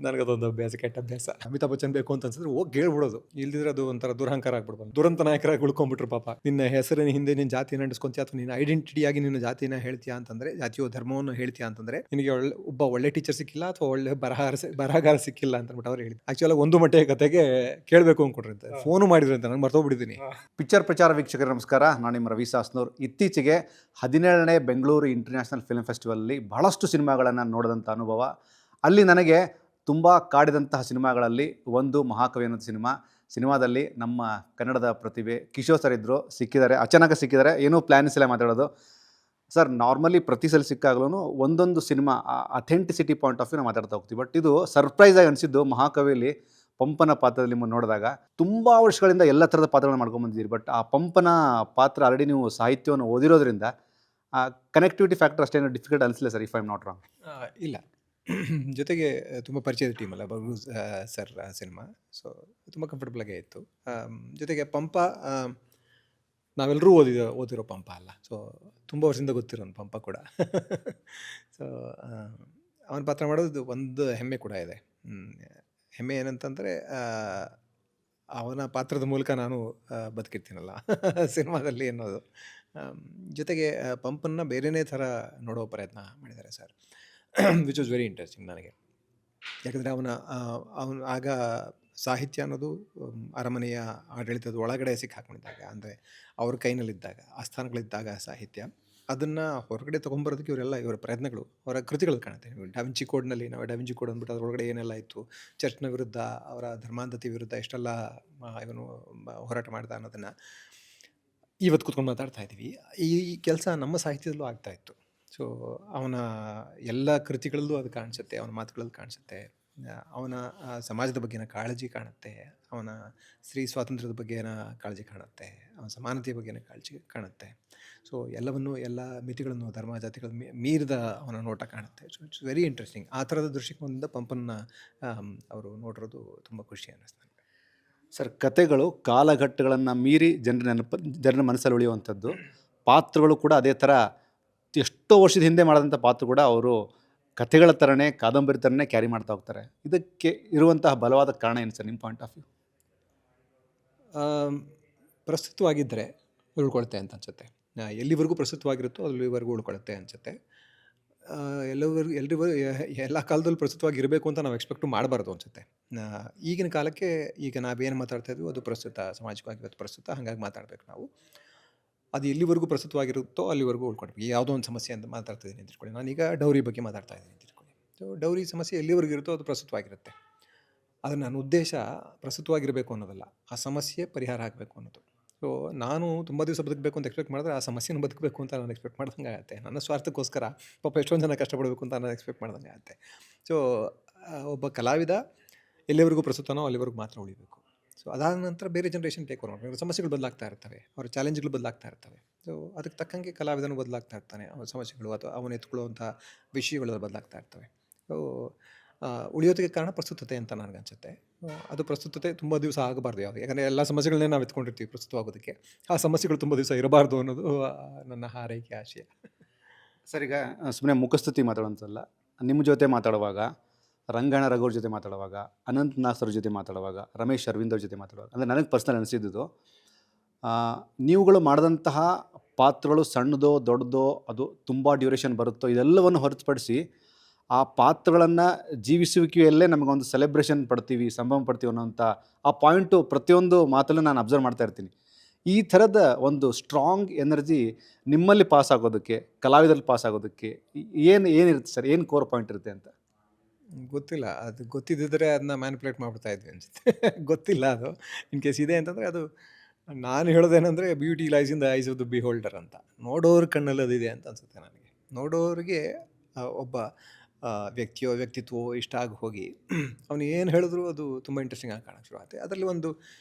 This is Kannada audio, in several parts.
ನನಗದೊಂದು ಅಭ್ಯಾಸ, ಕೆಟ್ಟ ಅಭ್ಯಾಸ. ಅಮಿತಾಬ್ ಬಚ್ಚನ್ ಬೇಕು ಅಂತ ಅನ್ಸಿದ್ರೆ ಹೋಗಿ ಹೇಳ್ಬಿಡೋದು, ಇಲ್ದಿದ್ರೆ ಅದು ಒಂಥರ ದುರಹಂಕಾರ ಆಗ್ಬಿಡ್ಬೋದು. ದುರಂತ ನಾಯಕರಾಗಿ ಉಳ್ಕೊಂಡ್ಬಿಟ್ರು ಪಾಪ. ನಿನ್ನ ಹೆಸರಿನ ಹಿಂದೆ ನಿನ್ನ ಜಾತಿನ ನಡೆಸ್ಕೊಂತೀಯ ಅಥವಾ ನಿನ್ನ ಐಡೆಂಟಿಟಿಯಾಗಿ ನಿನ್ನ ಜಾತಿನ ಹೇಳ್ತೀಯಾ ಅಂತಂದ್ರೆ, ಜಾತಿಯೋ ಧರ್ಮವನ್ನು ಹೇಳ್ತೀಯಾ ಅಂತಂದ್ರೆ ನಿನಗೆ ಒಬ್ಬ ಒಳ್ಳೆ ಟೀಚರ್ ಸಿಕ್ಕಿಲ್ಲ ಅಥವಾ ಒಳ್ಳೆ ಬರಹಗಾರ ಸಿಕ್ಕಿಲ್ಲ ಅಂತ ಅಂದ್ಬಿಟ್ಟು ಅವ್ರು ಹೇಳಿದ್ರು. ಆಕ್ಚುಲಿ ಒಂದು ಮಟ್ಟಿಗೆ ಕತೆಗೆ ಕೇಳಬೇಕು ಅಂದ್ಕೊಂಡ್ರಂತೆ, ಫೋನು ಮಾಡಿದ್ರು ಅಂತ, ನಾನು ಮರ್ತೋಗ್ಬಿಟ್ಟಿದ್ದೀನಿ. ಪಿಕ್ಚರ್ ಪ್ರಚಾರ ವೀಕ್ಷಕರ ನಮಸ್ಕಾರ, ನಾನು ನಿಮ್ಮ ರವಿ ಸಾಸ್ನೂರ್. ಇತ್ತೀಚೆಗೆ 17ನೇ ಬೆಂಗಳೂರು ಇಂಟರ್ನ್ಯಾಷನಲ್ ಫಿಲ್ಮ್ ಫೆಸ್ಟಿವಲಲ್ಲಿ ಬಹಳಷ್ಟು ಸಿನಿಮಾಗಳನ್ನು ನೋಡಿದಂಥ ಅನುಭವ. ಅಲ್ಲಿ ನನಗೆ ತುಂಬ ಕಾಡಿದಂತಹ ಸಿನಿಮಾಗಳಲ್ಲಿ ಒಂದು ಮಹಾಕವಿ ಅನ್ನೋದು ಸಿನಿಮಾದಲ್ಲಿ ನಮ್ಮ ಕನ್ನಡದ ಪ್ರತಿಭೆ ಕಿಶೋರ್ ಸರ್ ಇದ್ದರು, ಸಿಕ್ಕಿದ್ದಾರೆ, ಅಚಾನಕ ಸಿಕ್ಕಿದ್ದಾರೆ, ಏನೂ ಪ್ಲ್ಯಾನ್ಸ್ ಇಲ್ಲ ಮಾತಾಡೋದು. ಸರ್, ನಾರ್ಮಲಿ ಪ್ರತಿ ಸಲ ಸಿಕ್ಕಾಗ್ಲೂ ಒಂದೊಂದು cinema authenticity point of view ನಾವು ಮಾತಾಡ್ತಾ ಹೋಗ್ತೀವಿ. ಬಟ್ ಇದು ಸರ್ಪ್ರೈಸಾಗಿ ಅನಿಸಿದ್ದು ಮಹಾಕವಿಯಲ್ಲಿ ಪಂಪನ ಪಾತ್ರದಲ್ಲಿ ನಿಮ್ಮನ್ನು ನೋಡಿದಾಗ. ತುಂಬ ವರ್ಷಗಳಿಂದ ಎಲ್ಲ ಥರದ ಪಾತ್ರಗಳನ್ನ ಮಾಡ್ಕೊಂಡ್ಬಂದಿದ್ದೀರಿ, ಬಟ್ ಆ ಪಂಪನ ಪಾತ್ರ ಆಲ್ರೆಡಿ ನೀವು ಸಾಹಿತ್ಯವನ್ನು ಓದಿರೋದ್ರಿಂದ ಕನೆಕ್ಟಿವಿಟಿ ಫ್ಯಾಕ್ಟರ್ ಅಷ್ಟೇನು ಡಿಫಿಕಲ್ಟ್ ಅನಿಸಲಿಲ್ಲ sir, if I am not wrong? ಇಲ್ಲ, ಜೊತೆಗೆ ತುಂಬ ಪರಿಚಯದ ಟೀಮಲ್ಲ ಬಗ್ರೂ ಸರ್ ಸಿನಿಮಾ, ಸೊ ತುಂಬ ಕಂಫರ್ಟಬಲಾಗೇ ಇತ್ತು. ಜೊತೆಗೆ ಪಂಪ ನಾವೆಲ್ಲರೂ ಓದಿರೋ ಪಂಪ ಅಲ್ಲ, ಸೊ ತುಂಬ ವರ್ಷದಿಂದ ಗೊತ್ತಿರೋನು ಪಂಪ ಕೂಡ. ಸೊ ಅವನ ಪಾತ್ರ ಮಾಡೋದು ಒಂದು ಹೆಮ್ಮೆ ಕೂಡ ಇದೆ. ಹೆಮ್ಮೆ ಏನಂತಂದರೆ, ಅವನ ಪಾತ್ರದ ಮೂಲಕ ನಾನು ಬದುಕಿರ್ತೀನಲ್ಲ ಸಿನಿಮಾದಲ್ಲಿ ಅನ್ನೋದು. ಜೊತೆಗೆ ಪಂಪನ್ನು ಬೇರೆಯೇ ಥರ ನೋಡೋ ಪ್ರಯತ್ನ ಮಾಡಿದ್ದಾರೆ sir, which was very interesting ನನಗೆ. ಯಾಕಂದರೆ ಅವನು ಆಗ ಸಾಹಿತ್ಯ ಅನ್ನೋದು ಅರಮನೆಯ ಆಡಳಿತದ ಒಳಗಡೆ ಸಿಕ್ಕಾಕೊಂಡಿದ್ದಾಗ, ಅಂದರೆ ಅವ್ರ ಕೈನಲ್ಲಿದ್ದಾಗ, ಆಸ್ಥಾನಗಳಿದ್ದಾಗ ಸಾಹಿತ್ಯ, ಅದನ್ನು ಹೊರಗಡೆ ತೊಗೊಂಬರೋದಕ್ಕೆ ಇವರ ಪ್ರಯತ್ನಗಳು, ಅವರ ಕೃತಿಗಳು ಕಾಣುತ್ತೆ. ಡಾವಿಂಚಿ ಕೋಡ್ನಲ್ಲಿ ನಾವು ಡಾವಿಂಚಿ ಕೋಡ್ ಅಂದ್ಬಿಟ್ಟು ಅದರೊಳಗಡೆ ಏನೆಲ್ಲ ಇತ್ತು, ಚರ್ಚ್ನ ವಿರುದ್ಧ, ಅವರ ಧರ್ಮಾಂಧತೆ ವಿರುದ್ಧ ಎಷ್ಟೆಲ್ಲ ಇವನು ಹೋರಾಟ ಮಾಡ್ದ ಅನ್ನೋದನ್ನು ಇವತ್ತು ಕೂತ್ಕೊಂಡು ಮಾತಾಡ್ತಾ ಇದ್ದೀವಿ. ಈ ಕೆಲಸ ನಮ್ಮ ಸಾಹಿತ್ಯದಲ್ಲೂ ಆಗ್ತಾಯಿತ್ತು. ಸೊ ಅವನ ಎಲ್ಲ ಕೃತಿಗಳಲ್ಲೂ ಅದು ಕಾಣಿಸುತ್ತೆ, ಅವನ ಮಾತುಗಳಲ್ಲಿ ಕಾಣಿಸುತ್ತೆ. ಅವನ ಸಮಾಜದ ಬಗ್ಗೆನ ಕಾಳಜಿ ಕಾಣುತ್ತೆ, ಅವನ ಸ್ತ್ರೀ ಸ್ವಾತಂತ್ರ್ಯದ ಬಗ್ಗೆನ ಕಾಳಜಿ ಕಾಣುತ್ತೆ, ಅವನ ಸಮಾನತೆಯ ಬಗ್ಗೆನ ಕಾಳಜಿ ಕಾಣುತ್ತೆ. ಸೊ ಎಲ್ಲವನ್ನು, ಎಲ್ಲ ಮಿತಿಗಳನ್ನು, ಧರ್ಮ ಜಾತಿಗಳ ಮೀರಿದ ಅವನ ನೋಟ ಕಾಣುತ್ತೆ. So it's very interesting. ಆ ಥರದ ದೃಷ್ಟಿಕೋನದಿಂದ ಪಂಪನ್ನ ಅವರು ನೋಡಿರೋದು ತುಂಬ ಖುಷಿ ಅನ್ನಿಸ್ತು ನನಗೆ. ಸರ್, ಕತೆಗಳು ಕಾಲಘಟ್ಟಗಳನ್ನು ಮೀರಿ ಜನರ ಮನಸ್ಸಲ್ಲಿ ಉಳಿಯುವಂಥದ್ದು. ಪಾತ್ರಗಳು ಕೂಡ ಅದೇ ಥರ ಎಷ್ಟೋ ವರ್ಷದ ಹಿಂದೆ ಮಾಡಿದಂಥ ಪಾತ್ರ ಕೂಡ ಅವರು ಕಥೆಗಳ ಥರನೇ, ಕಾದಂಬರಿ ಥರನೇ ಕ್ಯಾರಿ ಮಾಡ್ತಾ ಹೋಗ್ತಾರೆ. ಇದಕ್ಕೆ ಇರುವಂತಹ ಬಲವಾದ ಕಾರಣ ಏನು ಸರ್, ನಿಮ್ಮ ಪಾಯಿಂಟ್ ಆಫ್ ವ್ಯೂ? ಪ್ರಸ್ತುತವಾಗಿದ್ದರೆ ಉಳ್ಕೊಳುತ್ತೆ ಅಂತ ಅನಿಸುತ್ತೆ. ಎಲ್ಲಿವರೆಗೂ ಪ್ರಸ್ತುತವಾಗಿರುತ್ತೋ ಅಲ್ಲಿವರೆಗೂ ಉಳ್ಕೊಳುತ್ತೆ ಅನಿಸುತ್ತೆ. ಎಲ್ಲ ಕಾಲದಲ್ಲೂ ಪ್ರಸ್ತುತವಾಗಿರಬೇಕು ಅಂತ ನಾವು ಎಕ್ಸ್ಪೆಕ್ಟು ಮಾಡಬಾರ್ದು ಅನಿಸುತ್ತೆ. ಈಗಿನ ಕಾಲಕ್ಕೆ ಈಗ ನಾವೇನು ಮಾತಾಡ್ತಾ ಇದ್ವಿ ಅದು ಪ್ರಸ್ತುತ, ಸಾಮಾಜಿಕವಾಗಿ ಇವತ್ತು ಪ್ರಸ್ತುತ, ಹಾಗಾಗಿ ಮಾತಾಡಬೇಕು ನಾವು. ಅದು ಎಲ್ಲಿವರೆಗೂ ಪ್ರಸ್ತುತವಾಗಿರುತ್ತೋ ಅಲ್ಲಿವರೆಗೂ ಉಳ್ಕೊಳ್ಬೇಕು. ಯಾವುದೋ ಒಂದು ಸಮಸ್ಯೆ ಅಂತ ಮಾತಾಡ್ತಿದ್ದೀನಿ ಅಂತ ತಿಳ್ಕೊಳ್ಳಿ, ನಾನೀಗ ಡೌರಿ ಬಗ್ಗೆ ಮಾತಾಡ್ತಾ ಇದ್ದೀನಿ ಅಂತ ತಿಳ್ಕೊಳ್ಳಿ. ಸೊ ಡೌರಿ ಸಮಸ್ಯೆ ಎಲ್ಲಿವರೆಗೂ ಇರುತ್ತೋ ಅದು ಪ್ರಸ್ತುತವಾಗಿರುತ್ತೆ. ಆದರೆ ನನ್ನ ಉದ್ದೇಶ ಪ್ರಸ್ತುತವಾಗಿರಬೇಕು ಅನ್ನೋದಲ್ಲ, ಆ ಸಮಸ್ಯೆ ಪರಿಹಾರ ಆಗಬೇಕು ಅನ್ನೋದು. ಸೊ ನಾನು ತುಂಬ ದಿವಸ ಬದುಕಬೇಕು ಅಂತ ಎಕ್ಸ್ಪೆಕ್ಟ್ ಮಾಡಿದ್ರೆ ಆ ಸಮಸ್ಯೆನ ಬದುಕಬೇಕು ಅಂತ ನಾನು ಎಕ್ಸ್ಪೆಕ್ಟ್ ಮಾಡ್ದಂಗೆ ಆಗುತ್ತೆ. ನನ್ನ ಸ್ವಾರ್ಥಕ್ಕೋಸ್ಕರ ಪಾಪ ಎಷ್ಟೊಂದು ಜನ ಕಷ್ಟಪಡಬೇಕು ಅಂತ ನಾನು ಎಕ್ಸ್ಪೆಕ್ಟ್ ಮಾಡ್ದಂಗೆ ಆಗುತ್ತೆ. ಸೊ ಒಬ್ಬ ಕಲಾವಿದ ಎಲ್ಲಿವರೆಗೂ ಪ್ರಸ್ತುತನೋ ಅಲ್ಲಿವರೆಗೂ ಮಾತ್ರ ಉಳಿಬೇಕು. ಸೊ ಅದಾದ ನಂತರ ಬೇರೆ ಜನ್ರೇಷನ್ ಟೇಕ್ ಓವರ್ ಮಾಡಬೇಕು. ಸಮಸ್ಯೆಗಳು ಬದಲಾಗ್ತಾ ಇರ್ತವೆ, ಅವರ ಚಾಲೆಂಜ್ಗಳು ಬದಲಾಗ್ತಾ ಇರ್ತವೆ. ಸೊ ಅದಕ್ಕೆ ತಕ್ಕಂಗೆ ಕಲಾವಿದನು ಬದಲಾಗ್ತಾ ಇರ್ತಾನೆ, ಅವನ ಸಮಸ್ಯೆಗಳು ಅಥವಾ ಅವನು ಎತ್ಕೊಳ್ಳುವಂಥ ವಿಷಯಗಳು ಬದಲಾಗ್ತಾ ಇರ್ತವೆ. ಸೊ ಉಳಿಯೋದಕ್ಕೆ ಕಾರಣ ಪ್ರಸ್ತುತತೆ ಅಂತ ನನಗನ್ಸುತ್ತೆ. ಅದು ಪ್ರಸ್ತುತತೆ ತುಂಬ ದಿವಸ ಆಗಬಾರ್ದು ಯಾವುದು, ಯಾಕಂದರೆ ಎಲ್ಲ ಸಮಸ್ಯೆಗಳನ್ನೇ ನಾವು ಎತ್ಕೊಂಡಿರ್ತೀವಿ ಪ್ರಸ್ತುತವಾಗೋದಕ್ಕೆ. ಆ ಸಮಸ್ಯೆಗಳು ತುಂಬ ದಿವಸ ಇರಬಾರ್ದು ಅನ್ನೋದು ನನ್ನ ಹಾರೈಕೆ, ಆಶಯ. ಸರ್, ಈಗ ಸುಮ್ಮನೆ ಮುಖಸ್ತುತಿ ಮಾತಾಡೋಂಥಲ್ಲ, ನಿಮ್ಮ ಜೊತೆ ಮಾತಾಡುವಾಗ, ರಂಗಣ ರಘುವ್ರ ಜೊತೆ ಮಾತಾಡುವಾಗ, ಅನಂತ್ ನಾಗ್ ಸರ್ ಜೊತೆ ಮಾತಾಡುವಾಗ, ರಮೇಶ್ ಅರವಿಂದ್ ಅವ್ರ ಜೊತೆ ಮಾತಾಡುವಾಗ, ಅಂದರೆ ನನಗೆ ಪರ್ಸ್ನಲ್ ಅನಿಸಿದ್ದು, ನೀವುಗಳು ಮಾಡಿದಂತಹ ಪಾತ್ರಗಳು ಸಣ್ಣದೋ ದೊಡ್ಡದೋ, ಅದು ತುಂಬ ಡ್ಯೂರೇಷನ್ ಬರುತ್ತೋ, ಇದೆಲ್ಲವನ್ನು ಹೊರತುಪಡಿಸಿ ಆ ಪಾತ್ರಗಳನ್ನು ಜೀವಿಸುವಿಕೆಯಲ್ಲೇ ನಮಗೊಂದು ಸೆಲೆಬ್ರೇಷನ್ ಪಡ್ತೀವಿ, ಸಂಭ್ರಮ ಪಡ್ತೀವಿ ಅನ್ನೋಂಥ ಆ ಪಾಯಿಂಟು ಪ್ರತಿಯೊಂದು ಮಾತಲ್ಲೂ ನಾನು ಅಬ್ಸರ್ವ್ ಮಾಡ್ತಾ ಇರ್ತೀನಿ. ಈ ಥರದ ಒಂದು ಸ್ಟ್ರಾಂಗ್ ಎನರ್ಜಿ ನಿಮ್ಮಲ್ಲಿ ಪಾಸ್ ಆಗೋದಕ್ಕೆ, ಕಲಾವಿದಲ್ಲಿ ಪಾಸ್ ಆಗೋದಕ್ಕೆ ಏನಿರುತ್ತೆ ಸರ್, ಏನು ಕೋರ್ ಪಾಯಿಂಟ್ ಇರುತ್ತೆ ಅಂತ? ಗೊತ್ತಿಲ್ಲ. ಅದು ಗೊತ್ತಿದ್ದಿದ್ರೆ ಅದನ್ನ ಮ್ಯಾನಿಪುಲೇಟ್ ಮಾಡ್ಬಿಡ್ತಾ ಇದ್ವಿ ಅನಿಸುತ್ತೆ. ಗೊತ್ತಿಲ್ಲ, ಅದು ಇನ್ ಕೇಸ್ ಇದೆ ಅಂತಂದರೆ, ಅದು ನಾನು ಹೇಳೋದೇನೆಂದರೆ beauty lies in the eyes of the beholder ಅಂತ. ನೋಡೋರ ಕಣ್ಣಲ್ಲಿ ಅದಿದೆ ಅಂತ ಅನಿಸುತ್ತೆ ನನಗೆ. ನೋಡೋರಿಗೆ ಒಬ್ಬ ವ್ಯಕ್ತಿಯೋ ವ್ಯಕ್ತಿತ್ವೋ ಇಷ್ಟ ಆಗಿ ಹೋಗಿ ಅವನು ಏನು ಹೇಳಿದ್ರು ಅದು ತುಂಬ ಇಂಟ್ರೆಸ್ಟಿಂಗ್ ಆಗಿ ಕಾಣೋಕ್ಕೆ ಶುರು ಆಗುತ್ತೆ. ಅದರಲ್ಲಿ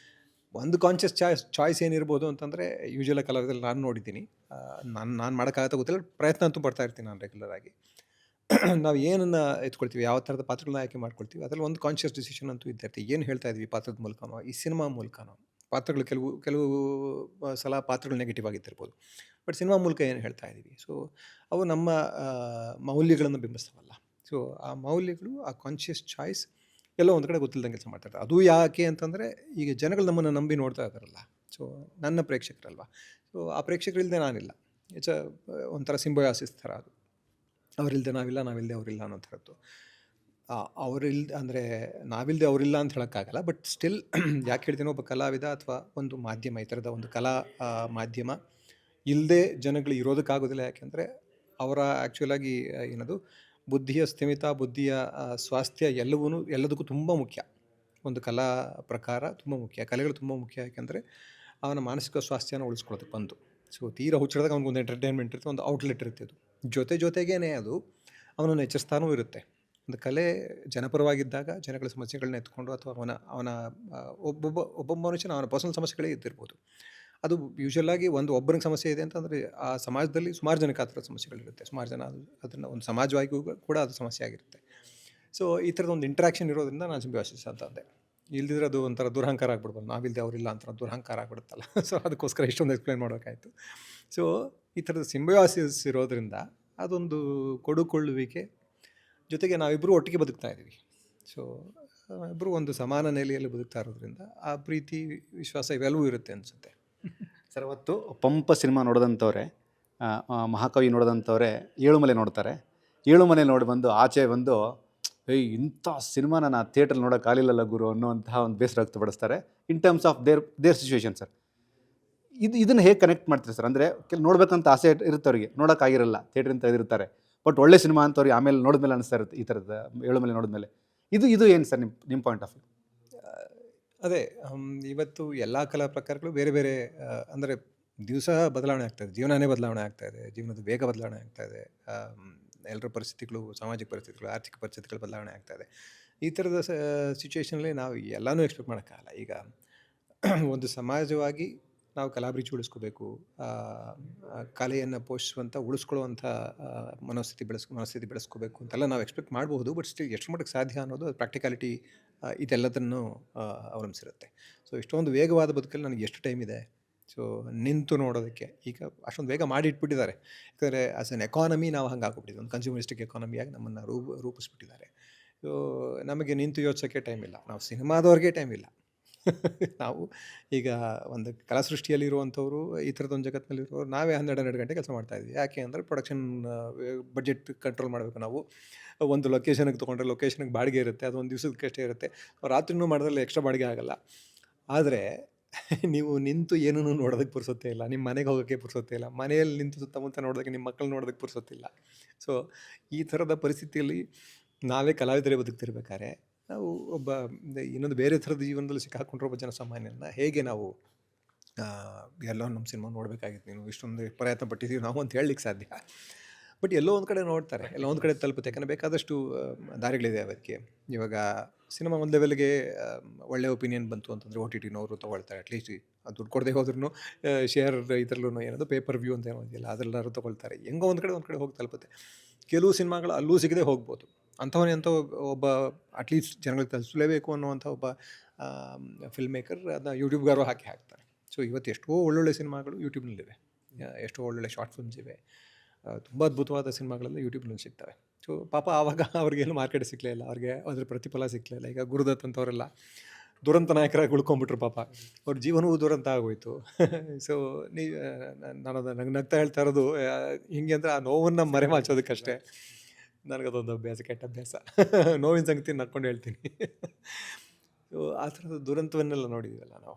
ಒಂದು ಕಾನ್ಷಿಯಸ್ ಚಾಯ್ಸ್ ಏನಿರ್ಬೋದು ಅಂತಂದರೆ, ಯೂಶುವಲ್ ಕಲಾವಿದಲ್ಲಿ ನಾನು ನೋಡಿದ್ದೀನಿ, ನಾನು ಮಾಡೋಕ್ಕಾಗತ್ತೆ ಗೊತ್ತಿಲ್ಲ, ಪ್ರಯತ್ನ ಅಂತೂ ಪಡ್ತಾ ಇರ್ತೀನಿ ನಾನು ರೆಗ್ಯುಲರಾಗಿ. ನಾವು ಏನನ್ನು ಎತ್ಕೊಳ್ತೀವಿ, ಯಾವ ಥರದ ಪಾತ್ರಗಳನ್ನ ಆಯ್ಕೆ ಮಾಡ್ಕೊಳ್ತೀವಿ, ಅದರಲ್ಲಿ ಒಂದು ಕಾನ್ಷಿಯಸ್ ಡಿಸಿಷನ್ ಅಂತೂ ಇದ್ದಿರುತ್ತೆ. ಏನು ಹೇಳ್ತಾ ಇದ್ವಿ ಪಾತ್ರದ ಮೂಲಕನೋ, ಈ ಸಿನಿಮಾ ಮೂಲಕನೋ. ಪಾತ್ರಗಳು ಕೆಲವು ಸಲ ಪಾತ್ರಗಳು ನೆಗೆಟಿವ್ ಆಗಿತ್ತಿರ್ಬೋದು, ಬಟ್ ಸಿನಿಮಾ ಮೂಲಕ ಏನು ಹೇಳ್ತಾ ಇದ್ದೀವಿ, ಸೊ ಅವು ನಮ್ಮ ಮೌಲ್ಯಗಳನ್ನು ಬಿಂಬಿಸ್ತವಲ್ಲ. ಸೊ ಆ ಮೌಲ್ಯಗಳು, ಆ ಕಾನ್ಷಿಯಸ್ ಚಾಯ್ಸ್ ಎಲ್ಲೋ ಒಂದು ಕಡೆ ಗೊತ್ತಿಲ್ಲದಂಗೆ ಕೆಲಸ ಮಾಡ್ತಾ ಇರ್ತಾರೆ. ಅದು ಯಾಕೆ ಅಂತಂದರೆ ಈಗ ಜನಗಳು ನಮ್ಮನ್ನು ನಂಬಿ ನೋಡ್ತಾ ಇದ್ದಾರಲ್ಲ, ಸೊ ನನ್ನ ಪ್ರೇಕ್ಷಕರಲ್ವಾ, ಸೊ ಆ ಪ್ರೇಕ್ಷಕರಿಲ್ಲದೆ ನಾನಿಲ್ಲ. ಇಟ್ಸ್ ಒಂಥರ ಸಿಂಬಯಾಸಿಸ್ ಥರ ಅದು. ಅವರಿಲ್ಲದೆ ನಾವಿಲ್ಲ, ನಾವಿಲ್ಲದೆ ಅವರಿಲ್ಲ ಅನ್ನೋ ಥರದ್ದು. ಅಂದರೆ ನಾವಿಲ್ಲದೆ ಅವರಿಲ್ಲ ಅಂತ ಹೇಳೋಕ್ಕಾಗಲ್ಲ, ಬಟ್ ಸ್ಟಿಲ್ ಯಾಕೆ ಹೇಳ್ತೀನೋ, ಒಬ್ಬ ಕಲಾವಿದ ಅಥವಾ ಒಂದು ಮಾಧ್ಯಮ, ಈ ಥರದ ಒಂದು ಕಲಾ ಮಾಧ್ಯಮ ಇಲ್ಲದೆ ಜನಗಳು ಇರೋದಕ್ಕಾಗೋದಿಲ್ಲ. ಯಾಕೆಂದರೆ ಅವರ ಆ್ಯಕ್ಚುಲಾಗಿ ಏನದು ಬುದ್ಧಿಯ ಸ್ಥಿಮಿತ, ಬುದ್ಧಿಯ ಸ್ವಾಸ್ಥ್ಯ ಎಲ್ಲದಕ್ಕೂ ತುಂಬ ಮುಖ್ಯ. ಒಂದು ಕಲಾ ಪ್ರಕಾರ ತುಂಬ ಮುಖ್ಯ, ಕಲೆಗಳು ತುಂಬ ಮುಖ್ಯ. ಯಾಕೆಂದರೆ ಅವನ ಮಾನಸಿಕ ಸ್ವಾಸ್ಥ್ಯನ ಉಳಿಸ್ಕೊಳ್ಳೋದಕ್ಕೆ ಬಂತು. ಸೊ ತೀರಾ ಹುಚ್ಚಿಡಿದಾಗ ಅವ್ನಿಗೊಂದು ಎಂಟರ್ಟೈನ್ಮೆಂಟ್ ಇರುತ್ತೆ, ಒಂದು ಔಟ್ಲೆಟ್ ಇರುತ್ತೆ. ಅದು ಜೊತೆಗೇ ಅದು ಅವನನ್ನು ಎಚ್ಚರಿಸ್ತಾನೂ ಇರುತ್ತೆ. ಒಂದು ಕಲೆ ಜನಪರವಾಗಿದ್ದಾಗ ಜನಗಳ ಸಮಸ್ಯೆಗಳನ್ನ ಎತ್ಕೊಂಡು, ಅಥವಾ ಅವನ ಒಬ್ಬ ಮನುಷ್ಯನ ಅವನ ಪರ್ಸನಲ್ ಸಮಸ್ಯೆಗಳೇ ಇದ್ದಿರ್ಬೋದು. ಅದು ಯೂಶ್ವಲಾಗಿ ಒಬ್ಬರಿಗೆ ಸಮಸ್ಯೆ ಇದೆ ಅಂತಂದರೆ ಆ ಸಮಾಜದಲ್ಲಿ ಸುಮಾರು ಜನಕ್ಕೆ ಆ ಥರದ ಸಮಸ್ಯೆಗಳಿರುತ್ತೆ. ಸುಮಾರು ಜನ ಅದನ್ನು ಒಂದು ಸಮಾಜವಾಗಿಯೂ ಕೂಡ ಅದು ಸಮಸ್ಯೆ ಆಗಿರುತ್ತೆ. ಸೊ ಈ ಥರದ ಒಂದು ಇಂಟ್ರಾಕ್ಷನ್ ಇರೋದ್ರಿಂದ ನಾನು ಸಿಂಬಿಯಾಸಿಸ್ ಅಂತ ಅಂದೆ. ಇಲ್ದಿದ್ರೆ ಅದು ಒಂಥರ ದುರಹಂಕಾರ ಆಗ್ಬಿಡ್ಬೋದು, ನಾವಿಲ್ಲದೆ ಅವರಿಲ್ಲ ಅಂತ ದುರಹಂಕಾರ ಆಗ್ಬಿಡುತ್ತಲ್ಲ. ಸೊ ಅದಕ್ಕೋಸ್ಕರ ಇಷ್ಟೊಂದು ಎಕ್ಸ್ಪ್ಲೈನ್ ಮಾಡಬೇಕಾಯಿತು. ಸೊ ಈ ಥರದ ಸಿಂಬಿಯಾಸಿಸ್ ಇರೋದ್ರಿಂದ ಅದೊಂದು ಕೊಡುಕೊಳ್ಳುವಿಕೆ, ಜೊತೆಗೆ ನಾವಿಬ್ಬರು ಒಟ್ಟಿಗೆ ಬದುಕ್ತಾ ಇದ್ದೀವಿ. ಸೊ ಇಬ್ಬರು ಒಂದು ಸಮಾನ ನೆಲೆಯಲ್ಲಿ ಬದುಕ್ತಾ ಇರೋದ್ರಿಂದ ಆ ಪ್ರೀತಿ, ವಿಶ್ವಾಸ ಇವೆಲ್ಲವೂ ಇರುತ್ತೆ ಅನಿಸುತ್ತೆ. ಸರ್, ಅವತ್ತು ಪಂಪ ಸಿನಿಮಾ ನೋಡಿದಂಥವ್ರೆ, ಮಹಾಕವಿ ನೋಡಿದಂಥವ್ರೆ ಏಳುಮಲೆ ನೋಡ್ತಾರೆ. ಏಳುಮಲೆ ನೋಡಿ ಬಂದು ಆಚೆ ಬಂದು, ಇಂಥ ಸಿನಿಮಾನ ನಾನು ಥಿಯೇಟ್ರಲ್ಲಿ ನೋಡೋಕ್ಕಾಗಲಿಲ್ಲಲ್ಲ ಗುರು ಅನ್ನೋಂತಹ ಒಂದು ಬೇಸರ ವ್ಯಕ್ತಪಡಿಸ್ತಾರೆ. ಇನ್ terms of their situation. Sir, ಇದನ್ನು ಹೇಗೆ ಕನೆಕ್ಟ್ ಮಾಡ್ತೀರಿ ಸರ್? ಅಂದರೆ ನೋಡ್ಬೇಕಂತ ಆಸೆ ಇರುತ್ತೆ ಅವ್ರಿಗೆ, ನೋಡೋಕ್ಕಾಗಿರಲ್ಲ, ಥಿಯೇಟ್ರಿಂದ ತೆಗೆದಿರ್ತಾರೆ. ಬಟ್ ಒಳ್ಳೆ ಸಿನಿಮಾ ಅಂತ ಅವ್ರಿಗೆ ಆಮೇಲೆ ನೋಡಿದ್ಮೇಲೆ ಅನಿಸ್ತಾ ಇರುತ್ತೆ, ಈ ಥರದ ಏಳುಮಲೆ ನೋಡಿದ್ಮೇಲೆ. ಇದು ಏನು ಸರ್ ನಿಮ್ಮ ಪಾಯಿಂಟ್ ಆಫ್ ವ್ಯೂ? ಅದೇ ಇವತ್ತು ಎಲ್ಲ ಕಲಾ ಪ್ರಕಾರಗಳು ಬೇರೆ ಬೇರೆ, ಅಂದರೆ ದಿವಸ ಬದಲಾವಣೆ ಆಗ್ತಾಯಿದೆ, ಜೀವನನೇ ಬದಲಾವಣೆ ಆಗ್ತಾಯಿದೆ, ಜೀವನದ ವೇಗ ಬದಲಾವಣೆ ಆಗ್ತಾಯಿದೆ, ಎಲ್ಲರ ಪರಿಸ್ಥಿತಿಗಳು, ಸಾಮಾಜಿಕ ಪರಿಸ್ಥಿತಿಗಳು, ಆರ್ಥಿಕ ಪರಿಸ್ಥಿತಿಗಳು ಬದಲಾವಣೆ ಆಗ್ತಾಯಿದೆ. ಈ ಥರದ ಸಿಚುವೇಷನಲ್ಲಿ ನಾವು ಎಲ್ಲನೂ ಎಕ್ಸ್ಪೆಕ್ಟ್ ಮಾಡೋಕ್ಕಾಗಲ್ಲ. ಈಗ ಒಂದು ಸಮಾಜವಾಗಿ ನಾವು ಕಲಾಭಿರುಚಿ ಉಳಿಸ್ಕೋಬೇಕು, ಕಲೆಯನ್ನು ಪೋಷಿಸುವಂಥ, ಉಳಿಸ್ಕೊಳ್ಳುವಂಥ ಮನಸ್ಥಿತಿ ಬೆಳೆಸ್ಕೋಬೇಕು ಅಂತೆಲ್ಲ ನಾವು ಎಕ್ಸ್ಪೆಕ್ಟ್ ಮಾಡಬಹುದು. ಬಟ್ ಸ್ಟಿಲ್ ಎಷ್ಟು ಮಟ್ಟಿಗೆ ಸಾಧ್ಯ ಅನ್ನೋದು ಪ್ರಾಕ್ಟಿಕಾಲಿಟಿ ಇದೆಲ್ಲದನ್ನು ಅವಲಂಬಿಸಿರುತ್ತೆ. ಸೊ ಇಷ್ಟೊಂದು ವೇಗವಾದ ಬದುಕಲ್ಲಿ ನನಗೆ ಎಷ್ಟು ಟೈಮ್ ಇದೆ ಸೊ ನಿಂತು ನೋಡೋದಕ್ಕೆ? ಈಗ ಅಷ್ಟೊಂದು ಬೇಗ ಮಾಡಿ ಇಟ್ಬಿಟ್ಟಿದ್ದಾರೆ. ಯಾಕಂದರೆ ಆ್ಯಸ್ ಎನ್ ಎಕಾನಮಿ ನಾವು ಹಂಗೆ ಹಾಕೋಬಿಟ್ಟಿದ್ವಿ, ಒಂದು ಕನ್ಸ್ಯೂಮರಿಸ್ಟಿಕ್ ಎಕಾನಮಿಯಾಗಿ ನಮ್ಮನ್ನು ರೂಪಿಸ್ಬಿಟ್ಟಿದ್ದಾರೆ. ಸೊ ನಮಗೆ ನಿಂತು ಯೋಚಿಸೋಕ್ಕೆ ಟೈಮ್ ಇಲ್ಲ, ನಾವು ಸಿನಿಮಾದವ್ರಿಗೆ ಟೈಮ್ ಇಲ್ಲ. ನಾವು ಈಗ ಒಂದು ಕಲಾ ಸೃಷ್ಟಿಯಲ್ಲಿರುವಂಥವ್ರು, ಈ ಥರದೊಂದು ಜಗತ್ತಿನಲ್ಲಿರುವವರು ನಾವೇ 12 ಗಂಟೆ ಕೆಲಸ ಮಾಡ್ತಾಯಿದ್ವಿ. ಯಾಕೆ ಅಂದರೆ ಪ್ರೊಡಕ್ಷನ್ ಬಡ್ಜೆಟ್ ಕಂಟ್ರೋಲ್ ಮಾಡಬೇಕು ನಾವು. ಒಂದು ಲೊಕೇಶನ್ಗೆ ತೊಗೊಂಡ್ರೆ ಲೊಕೇಶನ್ಗೆ ಬಾಡಿಗೆ ಇರುತ್ತೆ, ಅದು ಒಂದು ದಿವಸಕ್ಕಷ್ಟೇ ಇರುತ್ತೆ, ರಾತ್ರಿನೂ ಮಾಡಿದ್ರೆ ಎಕ್ಸ್ಟ್ರಾ ಬಾಡಿಗೆ ಆಗೋಲ್ಲ. ಆದರೆ ನೀವು ನಿಂತು ಏನೂ ನೋಡೋದಕ್ಕೆ ಪುರ್ಸೊತ್ತೇ ಇಲ್ಲ, ನಿಮ್ಮ ಮನೆಗೆ ಹೋಗೋಕ್ಕೆ ಪುರ್ಸೊತ್ತೇ ಇಲ್ಲ, ಮನೆಯಲ್ಲಿ ನಿಂತು ಸುತ್ತಮುತ್ತ ನೋಡೋದಕ್ಕೆ ನಿಮ್ಮ ಮಕ್ಕಳು ನೋಡೋದಕ್ಕೆ ಪುರ್ಸೊತ್ತಿಲ್ಲ. ಸೊ ಈ ಥರದ ಪರಿಸ್ಥಿತಿಯಲ್ಲಿ ನಾವೇ ಕಲಾವಿದರೇ ಬದುಕ್ತಿರ್ಬೇಕಾದ್ರೆ ನಾವು ಇನ್ನೊಂದು ಬೇರೆ ಥರದ ಜೀವನದಲ್ಲಿ ಸಿಕ್ಕಾಕೊಂಡ್ರೆ ಒಬ್ಬ ಜನಸಾಮಾನ್ಯನ ಹೇಗೆ ನಾವು ಎಲ್ಲ ನಮ್ಮ ಸಿನಿಮಾ ನೋಡಬೇಕಾಗಿತ್ತು, ನೀನು ಇಷ್ಟೊಂದು ಪ್ರಯತ್ನ ಪಟ್ಟಿದ್ದೀವಿ ನಾವು ಅಂತ ಹೇಳಲಿಕ್ಕೆ ಸಾಧ್ಯ. ಬಟ್ ಎಲ್ಲೋ ಒಂದು ಕಡೆ ನೋಡ್ತಾರೆ, ಎಲ್ಲೋ ಒಂದು ಕಡೆ ತಲುಪುತ್ತೆ. ಯಾಕಂದರೆ ಬೇಕಾದಷ್ಟು ದಾರಿಗಳಿದೆ ಅದಕ್ಕೆ. ಇವಾಗ ಸಿನಿಮಾ ಒಂದು ಲೆವೆಲ್ಗೆ ಒಳ್ಳೆ ಒಪಿನಿಯನ್ ಬಂತು ಅಂತಂದರೆ OTTನವರು ತೊಗೊಳ್ತಾರೆ. ಅಟ್ಲೀಸ್ಟ್ ದುಡ್ಡು ಕೊಡದೆ ಹೋದ್ರೂ ಶೇರ್ ಇದರಲ್ಲೂ ಏನದು ಪೇಪರ್ ವ್ಯೂ ಅಂತ ಏನೋದಿಲ್ಲ, ಅದೆಲ್ಲರೂ ತೊಗೊಳ್ತಾರೆ. ಹೆಂಗೋ ಒಂದು ಕಡೆ ಹೋಗಿ ತಲುಪುತ್ತೆ. ಕೆಲವು ಸಿನಿಮಾಗಳು ಅಲ್ಲೂ ಸಿಗದೆ ಹೋಗ್ಬೋದು. ಅಂಥವನೇ ಅಂತ ಒಬ್ಬ ಅಟ್ಲೀಸ್ಟ್ ಜನಗಳಿಗೆ ತಲುಪಿಸಲೇಬೇಕು ಅನ್ನುವಂಥ ಒಬ್ಬ ಫಿಲ್ಮ್ ಮೇಕರ್ ಅದನ್ನ ಯೂಟ್ಯೂಬ್ಗಾರು ಹಾಕ್ತಾರೆ. ಸೊ ಇವತ್ತು ಎಷ್ಟೋ ಒಳ್ಳೊಳ್ಳೆ ಸಿನಿಮಾಗಳು ಯೂಟ್ಯೂಬ್ನಲ್ಲಿವೆ, ಎಷ್ಟೋ ಒಳ್ಳೊಳ್ಳೆ ಶಾರ್ಟ್ ಫಿಲ್ಮ್ಸ್ ಇವೆ, ತುಂಬ ಅದ್ಭುತವಾದ ಸಿನಿಮಾಗಳೆಲ್ಲ ಯೂಟ್ಯೂಬ್ನಲ್ಲಿ ಸಿಗ್ತವೆ. ಸೊ ಪಾಪ ಆವಾಗ ಅವ್ರಿಗೇನು ಮಾರ್ಕೆಟ್ ಸಿಕ್ಕಲೇ ಇಲ್ಲ, ಅವ್ರಿಗೆ ಅದ್ರ ಪ್ರತಿಫಲ ಸಿಕ್ಕಲೇ ಇಲ್ಲ. ಈಗ ಗುರುದತ್ ಅಂತವರೆಲ್ಲ ದುರಂತ ನಾಯಕರಾಗಿ ಉಳ್ಕೊಂಬಿಟ್ರು ಪಾಪ, ಅವ್ರ ಜೀವನವೂ ದುರಂತ ಆಗೋಯ್ತು. ಸೊ ನಾನು ನಂಗೆ ನಗ್ತಾ ಹೇಳ್ತಾ ಇರೋದು ಹಿಂಗೆ ಅಂದರೆ ಆ ನೋವನ್ನು ಮರೆಮಾಚೋದಕ್ಕಷ್ಟೇ. ನನಗದೊಂದು ಅಭ್ಯಾಸ, ಕೆಟ್ಟ ಅಭ್ಯಾಸ. ನೋವಿನ ಸಂಗತಿ ನಕ್ಕೊಂಡು ಹೇಳ್ತೀನಿ. ಸೊ ಆ ಥರದ ದುರಂತವನ್ನೆಲ್ಲ ನೋಡಿದ್ದೀವಲ್ಲ ನಾವು,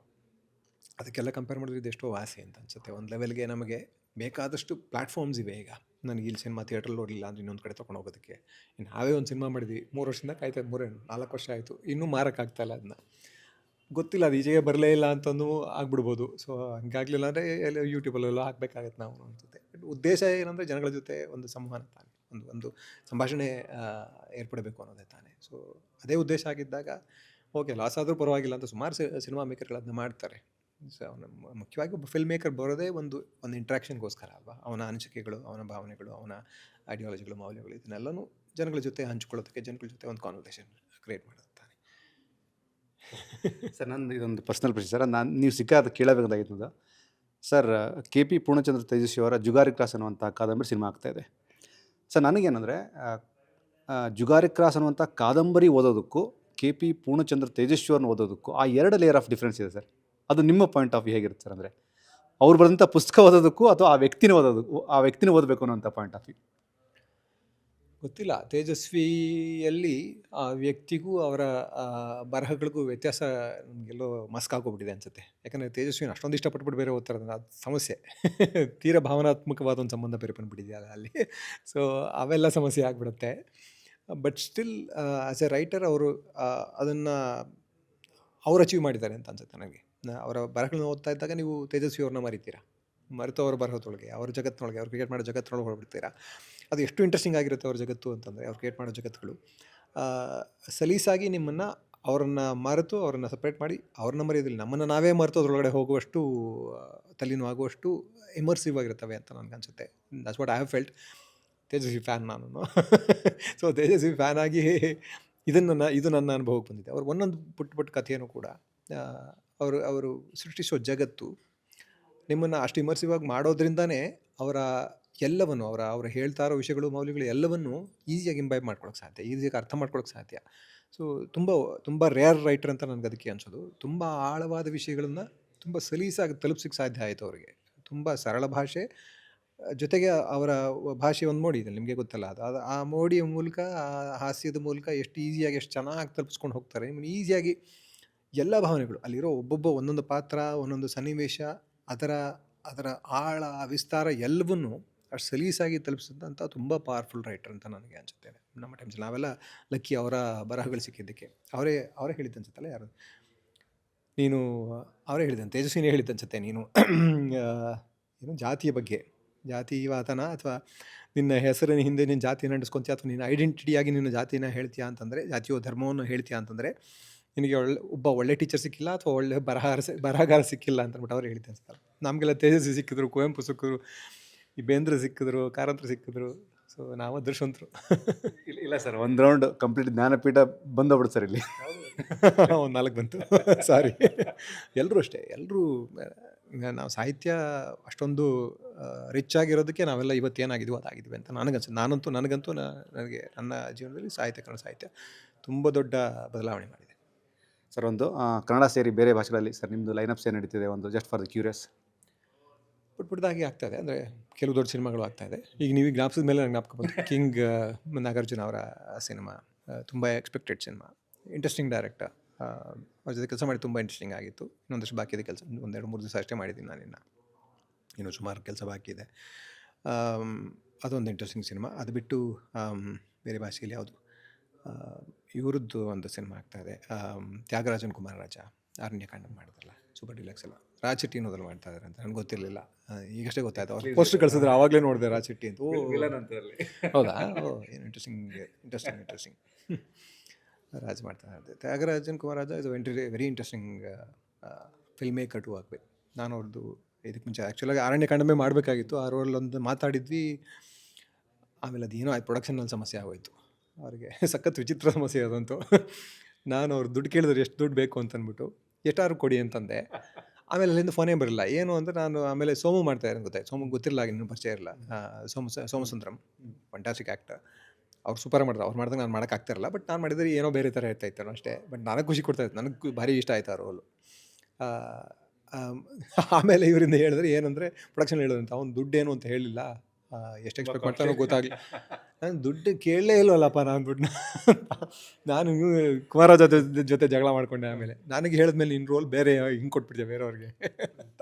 ಅದಕ್ಕೆಲ್ಲ ಕಂಪೇರ್ ಮಾಡಿದ್ರೆ ಇದೆಷ್ಟೋ ಆಸೆ ಅಂತ ಅನಿಸುತ್ತೆ. ಒಂದು ಲೆವೆಲ್ಗೆ ನಮಗೆ ಬೇಕಾದಷ್ಟು ಪ್ಲ್ಯಾಟ್ಫಾರ್ಮ್ಸ್ ಇವೆ. ಈಗ ನನಗೆ ಇಲ್ಲಿ ಸಿನಿಮಾ ಥಿಯೇಟ್ರಲ್ಲಿ ನೋಡಲಿಲ್ಲ ಅಂದರೆ ಇನ್ನೊಂದು ಕಡೆ ತೊಗೊಂಡು ಹೋಗೋದಕ್ಕೆ ನಾವೇ ಒಂದು ಸಿನಿಮಾ ಮಾಡಿದ್ವಿ, 3 ವರ್ಷದಿಂದ ಕಾಯ್ತಾ 4 ವರ್ಷ ಆಯಿತು, ಇನ್ನೂ ಮಾರೋಕ್ಕಾಗ್ತಾಯಿಲ್ಲ ಅದನ್ನ. ಗೊತ್ತಿಲ್ಲ ಅದು ಈಚೆಗೆ ಬರಲೇ ಇಲ್ಲ ಅಂತಂದು ಆಗ್ಬಿಡ್ಬೋದು. ಸೊ ಹಂಗಾಗಲಿಲ್ಲ ಅಂದರೆ ಎಲ್ಲ ಯೂಟ್ಯೂಬಲ್ಲೆಲ್ಲ ಹಾಕಬೇಕಾಗತ್ತೆ ನಾವು ಅನಿಸುತ್ತೆ. ಉದ್ದೇಶ ಏನಂದರೆ ಜನಗಳ ಜೊತೆ ಒಂದು ಸಂವಹನ ತಾನೆ, ಒಂದು ಸಂಭಾಷಣೆ ಏರ್ಪಡಬೇಕು ಅನ್ನೋದೇ ತಾನೆ. ಸೊ ಅದೇ ಉದ್ದೇಶ ಆಗಿದ್ದಾಗ ಓಕೆ, ಲಾಸ್ ಆದರೂ ಪರವಾಗಿಲ್ಲ ಅಂತ ಸುಮಾರು ಸಿನಿಮಾ ಮೇಕರ್ಗಳು ಅದನ್ನ ಮಾಡ್ತಾರೆ. ಸೊ ಮುಖ್ಯವಾಗಿ ಒಬ್ಬ ಫಿಲ್ಮ್ ಮೇಕರ್ ಬರೋದೇ ಒಂದು ಇಂಟ್ರಾಕ್ಷನ್ಗೋಸ್ಕರ ಅಲ್ವಾ. ಅವನ ಅನಿಸಿಕೆಗಳು, ಅವನ ಭಾವನೆಗಳು, ಅವನ ಐಡಿಯಾಲಜಿಗಳು, ಮೌಲ್ಯಗಳು ಇದನ್ನೆಲ್ಲನೂ ಜನಗಳ ಜೊತೆ ಹಂಚ್ಕೊಳ್ಳೋದಕ್ಕೆ, ಜನಗಳ ಜೊತೆ ಒಂದು ಕಾನ್ವರ್ಸೇಷನ್ ಕ್ರಿಯೇಟ್ ಮಾಡೋದು ತಾನೆ. ಸರ್, ನಂದು ಇದೊಂದು ಪರ್ಸ್ನಲ್ ಪ್ರಶ್ನೆ ಸರ್, ನೀವು ಸಿಕ್ಕಾದ ಕೇಳಬೇಕಾಗಿತ್ತು ಸರ್. KP ಪೂರ್ಣಚಂದ್ರ ತೇಜಸ್ವಿ ಅವರ ಜುಗಾರಿ ಕ್ರಾಸ್ ಅನ್ನುವಂಥ ಕಾದಂಬರಿ ಸಿನಿಮಾ ಆಗ್ತಾಯಿದೆ ಸರ್. ನನಗೇನೆಂದರೆ ಜುಗಾರಿ ಕ್ರಾಸ್ ಅನ್ನುವಂಥ ಕಾದಂಬರಿ ಓದೋದಕ್ಕೂ ಕೆ ಪಿ ಪೂರ್ಣಚಂದ್ರ ತೇಜಸ್ವಿ ಅವ್ರನ್ನ ಓದೋದಕ್ಕೂ ಆ 2 ಲೇಯರ್ ಆಫ್ ಡಿಫ್ರೆನ್ಸ್ ಇದೆ ಸರ್. ಅದು ನಿಮ್ಮ ಪಾಯಿಂಟ್ ಆಫ್ ವ್ಯೂ ಹೇಗಿರುತ್ತೆ ಸರ್? ಅಂದರೆ ಅವ್ರು ಬರೆದಂಥ ಪುಸ್ತಕ ಓದೋದಕ್ಕೂ ಅಥವಾ ಆ ವ್ಯಕ್ತಿನ ಓದಬೇಕು ಅನ್ನೋಂಥ ಪಾಯಿಂಟ್ ಆಫ್ ವ್ಯೂ. ಗೊತ್ತಿಲ್ಲ, ತೇಜಸ್ವಿಯಲ್ಲಿ ಆ ವ್ಯಕ್ತಿಗೂ ಅವರ ಬರಹಗಳಿಗೂ ವ್ಯತ್ಯಾಸ ನಮಗೆಲ್ಲೋ ಮಸ್ಕ್ ಆಗೋಗ್ಬಿಟ್ಟಿದೆ ಅನ್ಸುತ್ತೆ. ಯಾಕಂದರೆ ತೇಜಸ್ವಿನ ಅಷ್ಟೊಂದು ಇಷ್ಟಪಟ್ಬಿಟ್ಟು ಬೇರೆ ಓದ್ತಾರೆ, ಅದು ಸಮಸ್ಯೆ. ತೀರಾ ಭಾವನಾತ್ಮಕವಾದ ಒಂದು ಸಂಬಂಧ ಬೇರೆ ಬಂದುಬಿಟ್ಟಿದೆಯಲ್ಲ ಅಲ್ಲಿ. ಸೊ ಅವೆಲ್ಲ ಸಮಸ್ಯೆ ಆಗಿಬಿಡುತ್ತೆ. But still as A writer ಅವರು ಅದನ್ನು ಅವ್ರು ಅಚೀವ್ ಮಾಡಿದ್ದಾರೆ ಅಂತ ಅನ್ಸುತ್ತೆ ನನಗೆ. ಅವರ ಬರಹಗಳನ್ನ ಓದ್ತಾ ಇದ್ದಾಗ ನೀವು ತೇಜಸ್ವಿ ಅವ್ರನ್ನ ಮರಿತೀರಾ, ಮರೆತು ಅವರ ಬರಹದೊಳಗೆ, ಅವ್ರ ಜಗತ್ತಿನೊಳಗೆ, ಅವ್ರು ಕ್ರಿಯೇಟ್ ಮಾಡೋ ಜಗತ್ತಿನೊಳಗೆ ಹೊರಬಿಡ್ತೀರಾ. ಅದು ಎಷ್ಟು ಇಂಟ್ರೆಸ್ಟಿಂಗ್ ಆಗಿರುತ್ತೆ ಅವ್ರ ಜಗತ್ತು ಅಂತಂದರೆ, ಅವ್ರು ಕ್ರಿಯೇಟ್ ಮಾಡೋ ಜಗತ್ತುಗಳು ಸಲೀಸಾಗಿ ನಿಮ್ಮನ್ನು ಅವರನ್ನು ಮರೆತು ಅವರನ್ನು ಸಪ್ರೇಟ್ ಮಾಡಿ ಅವ್ರನ್ನ ಮರೆಯೋದಿಲ್ಲ, ನಮ್ಮನ್ನು ನಾವೇ ಮರೆತು ಅದ್ರೊಳಗಡೆ ಹೋಗುವಷ್ಟು ತಲೆನೋವಾಗುವಷ್ಟು ಇಮರ್ಸಿವ್ ಆಗಿರ್ತವೆ ಅಂತ ನನಗನ್ಸುತ್ತೆ. That's what I have felt. Tejaswi fan ನಾನು. ಸೊ ತೇಜಸ್ವಿ ಫ್ಯಾನ್ ಆಗಿ ಇದು ನನ್ನ ಅನುಭವಕ್ಕೆ ಬಂದಿದೆ. ಅವ್ರು ಒಂದೊಂದು ಪುಟ್ಟ ಕಥೆಯೂ ಕೂಡ ಅವರು ಸೃಷ್ಟಿಸೋ ಜಗತ್ತು ನಿಮ್ಮನ್ನು ಅಷ್ಟು ಇಮರ್ಸಿವ್ ಆಗಿ ಮಾಡೋದ್ರಿಂದನೇ ಅವರ ಎಲ್ಲವನ್ನು ಅವರು ಹೇಳ್ತಾ ಇರೋ ವಿಷಯಗಳು, ಮೌಲ್ಯಗಳು ಎಲ್ಲವನ್ನೂ ಈಸಿಯಾಗಿ ಇಂಬೈಬ್ ಮಾಡ್ಕೊಳಕ್ಕೆ ಸಾಧ್ಯ, ಈಸಿಯಾಗಿ ಅರ್ಥ ಮಾಡ್ಕೊಳಕ್ಕೆ ಸಾಧ್ಯ. ಸೊ ತುಂಬ ರೇರ್ ರೈಟರ್ ಅಂತ ನನಗೆ ಅದಕ್ಕೆ ಅನ್ಸೋದು. ತುಂಬ ಆಳವಾದ ವಿಷಯಗಳನ್ನು ತುಂಬ ಸಲೀಸಾಗಿ ತಲುಪಿಸಕ್ಕೆ ಸಾಧ್ಯ ಆಯಿತು ಅವರಿಗೆ. ತುಂಬ ಸರಳ ಭಾಷೆ ಜೊತೆಗೆ ಅವರ ಭಾಷೆ ಒಂದು ಮೋಡಿ ಇದೆ, ನಿಮಗೆ ಗೊತ್ತಲ್ಲ ಅದು ಆ ಮೋಡಿಯ ಮೂಲಕ, ಆ ಹಾಸ್ಯದ ಮೂಲಕ ಎಷ್ಟು ಈಸಿಯಾಗಿ ಎಷ್ಟು ಚೆನ್ನಾಗಿ ತಲುಪಿಸ್ಕೊಂಡು ಹೋಗ್ತಾರೆ. ನಿಮ್ಮನ್ನು ಈಸಿಯಾಗಿ ಎಲ್ಲ ಭಾವನೆಗಳು, ಅಲ್ಲಿರೋ ಒಂದೊಂದು ಪಾತ್ರ, ಒಂದೊಂದು ಸನ್ನಿವೇಶ, ಅದರ ಆಳ, ವಿಸ್ತಾರ ಎಲ್ಲವನ್ನೂ ಅಷ್ಟು ಸಲೀಸಾಗಿ ತಲುಪಿಸಿದಂಥ ತುಂಬ ಪವರ್ಫುಲ್ ರೈಟರ್ ಅಂತ ನನಗೆ ಅನಿಸುತ್ತೆ. ನಮ್ಮ ಟೈಮ್ಸಲ್ಲಿ ನಾವೆಲ್ಲ ಲಕ್ಕಿ ಅವರ ಬರಹಗಳು ಸಿಕ್ಕಿದ್ದಕ್ಕೆ. ಅವರೇ ಹೇಳಿದ್ದು ಅನ್ಸುತ್ತಲ್ಲ, ಯಾರು ಅವರೇ ಹೇಳಿದ್ದಂತೆ, ತೇಜಸ್ವಿನೇ ಹೇಳಿದ್ದು ಅನ್ಸುತ್ತೆ, ನೀನು ಏನು ಜಾತಿಯ ಬಗ್ಗೆ, ಜಾತಿವಾತನ ಅಥವಾ ನಿನ್ನ ಹೆಸರಿನ ಹಿಂದೆ ನಿನ್ನ ಜಾತಿಯನ್ನು ಅಂಟಿಸ್ಕೊತೀಯ ಅಥವಾ ನಿನ್ನ ಐಡೆಂಟಿಟಿಯಾಗಿ ನಿನ್ನ ಜಾತಿನ ಹೇಳ್ತೀಯಾ ಅಂತಂದರೆ, ಜಾತಿಯೋ ಧರ್ಮವನ್ನು ಹೇಳ್ತೀಯಾ ಅಂತಂದರೆ ನಿನಗೆ ಒಳ್ಳೆ ಟೀಚರ್ ಸಿಕ್ಕಿಲ್ಲ ಅಥವಾ ಒಳ್ಳೆ ಬರಹಗಾರ ಸಿಕ್ಕಿಲ್ಲ ಅಂತಂದ್ಬಿಟ್ಟು ಅವ್ರು ಹೇಳಿದ್ದೆ ಅನ್ಸುತ್ತಲ್ಲ. ನಮಗೆಲ್ಲ ತೇಜಸ್ವಿ ಸಿಕ್ಕಿದ್ರು, ಕುವೆಂಪು ಸಿಕ್ಕಿದ್ರು, ಈ ಬೇಂದ್ರ ಸಿಕ್ಕಿದ್ರು, ಕಾರಂತರು ಸಿಕ್ಕಿದ್ರು. ಸೊ ನಾವು ಅದೃಷ್ಟವಂತರು. ಇಲ್ಲ ಸರ್, ಒಂದು ರೌಂಡ್ ಕಂಪ್ಲೀಟ್ ಜ್ಞಾನಪೀಠ ಬಂದೋಗ್ಬಿಡು ಸರ್ ಇಲ್ಲಿ. ಒಂದು 4 ಬಂತು, ಸಾರಿ. ಎಲ್ಲರೂ ಅಷ್ಟೇ, ಎಲ್ಲರೂ ನಾವು ಸಾಹಿತ್ಯ ಅಷ್ಟೊಂದು ರಿಚ್ ಆಗಿರೋದಕ್ಕೆ ನಾವೆಲ್ಲ ಇವತ್ತೇನಾಗಿದ್ವಿ ಅದಾಗಿದ್ವಿ ಅಂತ ನನಗನ್ಸುತ್ತೆ. ನನಗಂತೂ ನನಗೆ ನನ್ನ ಜೀವನದಲ್ಲಿ ಸಾಹಿತ್ಯ ತುಂಬ ದೊಡ್ಡ ಬದಲಾವಣೆ ಮಾಡಿದೆ. ಸರ್, ಒಂದು ಕನ್ನಡ ಸೇರಿ ಬೇರೆ ಭಾಷೆಗಳಲ್ಲಿ ಸರ್ ನಿಮ್ಮದು ಲೈನಪ್ಸ್ ಏನು ನಡೀತಿದೆ? ಒಂದು ಜಸ್ಟ್ ಫಾರ್ ದ ಕ್ಯೂರಿಯಸ್. ಪುಟ್ಟದಾಗಿ ಆಗ್ತಾಯಿದೆ, ಅಂದರೆ ಕೆಲವು ದೊಡ್ಡ ಸಿನಿಮಾಗಳು ಆಗ್ತಾಯಿದೆ. ಈಗ ನೀವು ಜ್ಞಾಪಿಸಿದ ಮೇಲೆ ನನಗೆ ಜ್ಞಾಪಕ ಬಂತು, ಕಿಂಗ್ ನಾಗಾರ್ಜುನ ಅವರ ಸಿನಿಮಾ ತುಂಬ ಎಕ್ಸ್ಪೆಕ್ಟೆಡ್ ಸಿನಿಮಾ, ಇಂಟ್ರೆಸ್ಟಿಂಗ್ ಡೈರೆಕ್ಟರ್. ಅವ್ರ ಜೊತೆ ಕೆಲಸ ಮಾಡಿ ತುಂಬ ಇಂಟ್ರೆಸ್ಟಿಂಗ್ ಆಗಿತ್ತು. ಇನ್ನೊಂದಷ್ಟು ಬಾಕಿ ಇದೆ ಕೆಲಸ, 1-2-3 ದಿವಸ ಅಷ್ಟೇ ಮಾಡಿದ್ದೀನಿ ನಾನು, ಇನ್ನೂ ಸುಮಾರು ಕೆಲಸ ಬಾಕಿ ಇದೆ. ಅದೊಂದು ಇಂಟ್ರೆಸ್ಟಿಂಗ್ ಸಿನಿಮಾ. ಅದು ಬಿಟ್ಟು ಬೇರೆ ಭಾಷೆಯಲ್ಲಿ ಯಾವುದು, ಇವ್ರದ್ದು ಒಂದು ಸಿನಿಮಾ ಆಗ್ತಾಯಿದೆ, ತ್ಯಾಗರಾಜನ್ ಕುಮಾರರಾಜ ಅರಣ್ಯಕಾಂಡ ಮಾಡಿದ್ರಲ್ಲ, ಸೂಪರ್ ಡಿಲಕ್ಸ್ ಎಲ್ಲ, ರಾಜ್ ಶೆಟ್ಟಿ ಅನ್ನೋದ್ರಲ್ಲಿ ಮಾಡ್ತಾ ಇದ್ದಾರೆ ಅಂತ ನನಗೆ ಗೊತ್ತಿರಲಿಲ್ಲ. ಈಗಷ್ಟೇ ಗೊತ್ತಾಯ್ತು, ಅವ್ರು ಪೋಸ್ಟರ್ ಕಳಿಸಿದ್ರೆ ಆವಾಗಲೇ ನೋಡಿದೆ ರಾಜ್ ಶೆಟ್ಟಿ ಅಂತ. ಹೌದಾ? ಏನು ಇಂಟ್ರೆಸ್ಟಿಂಗ್ ರಾಜ್ ಮಾಡ್ತಾ ಇದ್ದೆ. ತ್ಯಾಗರಾಜನ್ ಕುಮಾರರಾಜ ಇದು very interesting film maker to ಆಗಬೇಕು. ನಾನು ಅವ್ರದ್ದು ಇದಕ್ಕೆ ಮುಂಚೆ ಆ್ಯಕ್ಚುಲಾಗಿ ಅರಣ್ಯಕಾಂಡವೇ ಮಾಡಬೇಕಾಗಿತ್ತು, ಆ ರೋಲೊಂದು ಮಾತಾಡಿದ್ವಿ. ಆಮೇಲೆ ಅದೇನೋ ಪ್ರೊಡಕ್ಷನಲ್ಲಿ ಸಮಸ್ಯೆ ಆಗೋಯ್ತು ಅವ್ರಿಗೆ, ಸಖತ್ ವಿಚಿತ್ರ ಸಮಸ್ಯೆ ಅದಂತೂ. ನಾನು ಅವ್ರು ದುಡ್ಡು ಕೇಳಿದ್ರೆ ಎಷ್ಟು ದುಡ್ಡು ಬೇಕು ಅಂತಂದ್ಬಿಟ್ಟು ಎಷ್ಟಾದ್ರು ಕೊಡಿ ಅಂತಂದೆ. ಆಮೇಲೆ ಅಲ್ಲಿಂದ ಫೋನೇ ಬರಲಿಲ್ಲ. ಏನು ಅಂದರೆ ನಾನು ಆಮೇಲೆ ಸೋಮು ಮಾಡ್ತಾಯಿದ್ದೀನಿ, ಗೊತ್ತಾಯ್ತು. ಸೋಮು ಗೊತ್ತಿರಲಿಲ್ಲ, ಇನ್ನೂ ಪರಿಚಯ ಇರಲ್ಲ. ಸೋಮಸುಂದರಂ ಫ್ಯಾಂಟಾಸ್ಟಿಕ್ ಆ್ಯಕ್ಟರ್, ಅವ್ರು ಸೂಪರ್ ಮಾಡಿದ್ರು. ಅವ್ರು ಮಾಡಿದಾಗ ನಾನು ಮಾಡೋಕ್ಕಾಗ್ತಿರಲ್ಲ, ಬಟ್ ನಾನು ಮಾಡಿದರೆ ಏನೋ ಬೇರೆ ಥರ ಇರ್ತಾಯಿತ್ತು ಅಷ್ಟೇ. ಬಟ್ ನನಗೆ ಖುಷಿ ಕೊಡ್ತಾಯಿತ್ತು, ನನಗೆ ಭಾರಿ ಇಷ್ಟ ಆಯ್ತು ಆ ರೋಲು. ಆಮೇಲೆ ಇವರಿಂದ ಹೇಳಿದ್ರೆ ಏನಂದರೆ ಪ್ರೊಡಕ್ಷನ್ ಹೇಳೋದಂತ, ಅವ್ನು ದುಡ್ಡೇನು ಅಂತ ಹೇಳಿಲ್ಲ, ಎಷ್ಟು ಎಕ್ಸ್ಪೆಕ್ಟ್ ಮಾಡ್ತಾನೋ ಗೊತ್ತಾಗಲಿ. ನಾನು ದುಡ್ಡು ಕೇಳಲೇ ಇಲ್ವಲ್ಲಪ್ಪ, ನಾನು ದುಡ್ಡನ್ನ. ನಾನು ಕುಮಾರರಾಜ ಜೊತೆ ಜಗಳ ಮಾಡಿಕೊಂಡೆ. ಆಮೇಲೆ ನನಗೆ ಹೇಳಿದ್ಮೇಲೆ ನಿನ್ನ ರೋಲ್ ಬೇರೆ ಹಿಂಗೆ ಕೊಟ್ಬಿಡ್ತೀಯ ಬೇರೆಯವ್ರಿಗೆ ಅಂತ.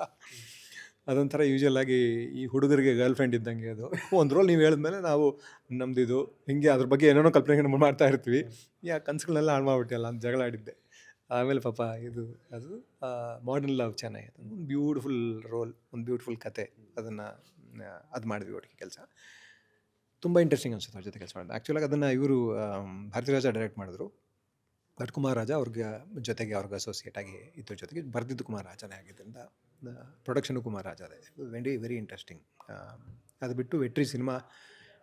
ಅದೊಂಥರ ಯೂಶ್ವಲಾಗಿ ಈ ಹುಡುಗರಿಗೆ ಗರ್ಲ್ ಫ್ರೆಂಡ್ ಇದ್ದಂಗೆ ಅದು. ಒಂದು ರೋಲ್ ನೀವು ಹೇಳಿದ್ಮೇಲೆ ನಾವು ನಮ್ಮದಿದು ಹಿಂಗೆ ಅದ್ರ ಬಗ್ಗೆ ಏನೇನೋ ಕಲ್ಪನೆ ಮಾಡ್ತಾ ಇರ್ತೀವಿ. ಕನಸುಗಳನ್ನೆಲ್ಲ ಹಾಳು ಮಾಡಿಬಿಟ್ಟಿಲ್ಲ ಅಂತ ಜಗಳ ಆಡಿದ್ದೆ. ಆಮೇಲೆ ಪಾಪ ಅದು ಮಾಡರ್ನ್ ಲವ್ ಚೆನ್ನಾಗಿದೆ, ಒಂದು ಬ್ಯೂಟಿಫುಲ್ ರೋಲ್, ಒಂದು ಬ್ಯೂಟಿಫುಲ್ ಕತೆ. ಅದು ಮಾಡಿದ್ವಿ ಒಟ್ಟಿಗೆ ಕೆಲಸ. ತುಂಬ ಇಂಟ್ರೆಸ್ಟಿಂಗ್ ಅನ್ಸುತ್ತೆ ಅವ್ರ ಜೊತೆ ಕೆಲಸ ಮಾಡಿದೆ. ಆ್ಯಕ್ಚುಲಾಗಿ ಅದನ್ನು ಇವರು ಭಾರತಿರಾಜ ಡೈರೆಕ್ಟ್ ಮಾಡಿದ್ರು, ಬಟ್ ಕುಮಾರರಾಜ ಅವ್ರಿಗೆ ಅಸೋಸಿಯೇಟ್ ಆಗಿ ಇದ್ರ ಜೊತೆಗೆ ಬರೆದಿದ್ದು ಕುಮಾರರಾಜನೇ ಆಗಿದ್ದರಿಂದ ಪ್ರೊಡಕ್ಷನು ಕುಮಾರರಾಜ ಅದೇ. Very very interesting. ಅದು ಬಿಟ್ಟು ವೆಟ್ರಿ ಸಿನಿಮಾ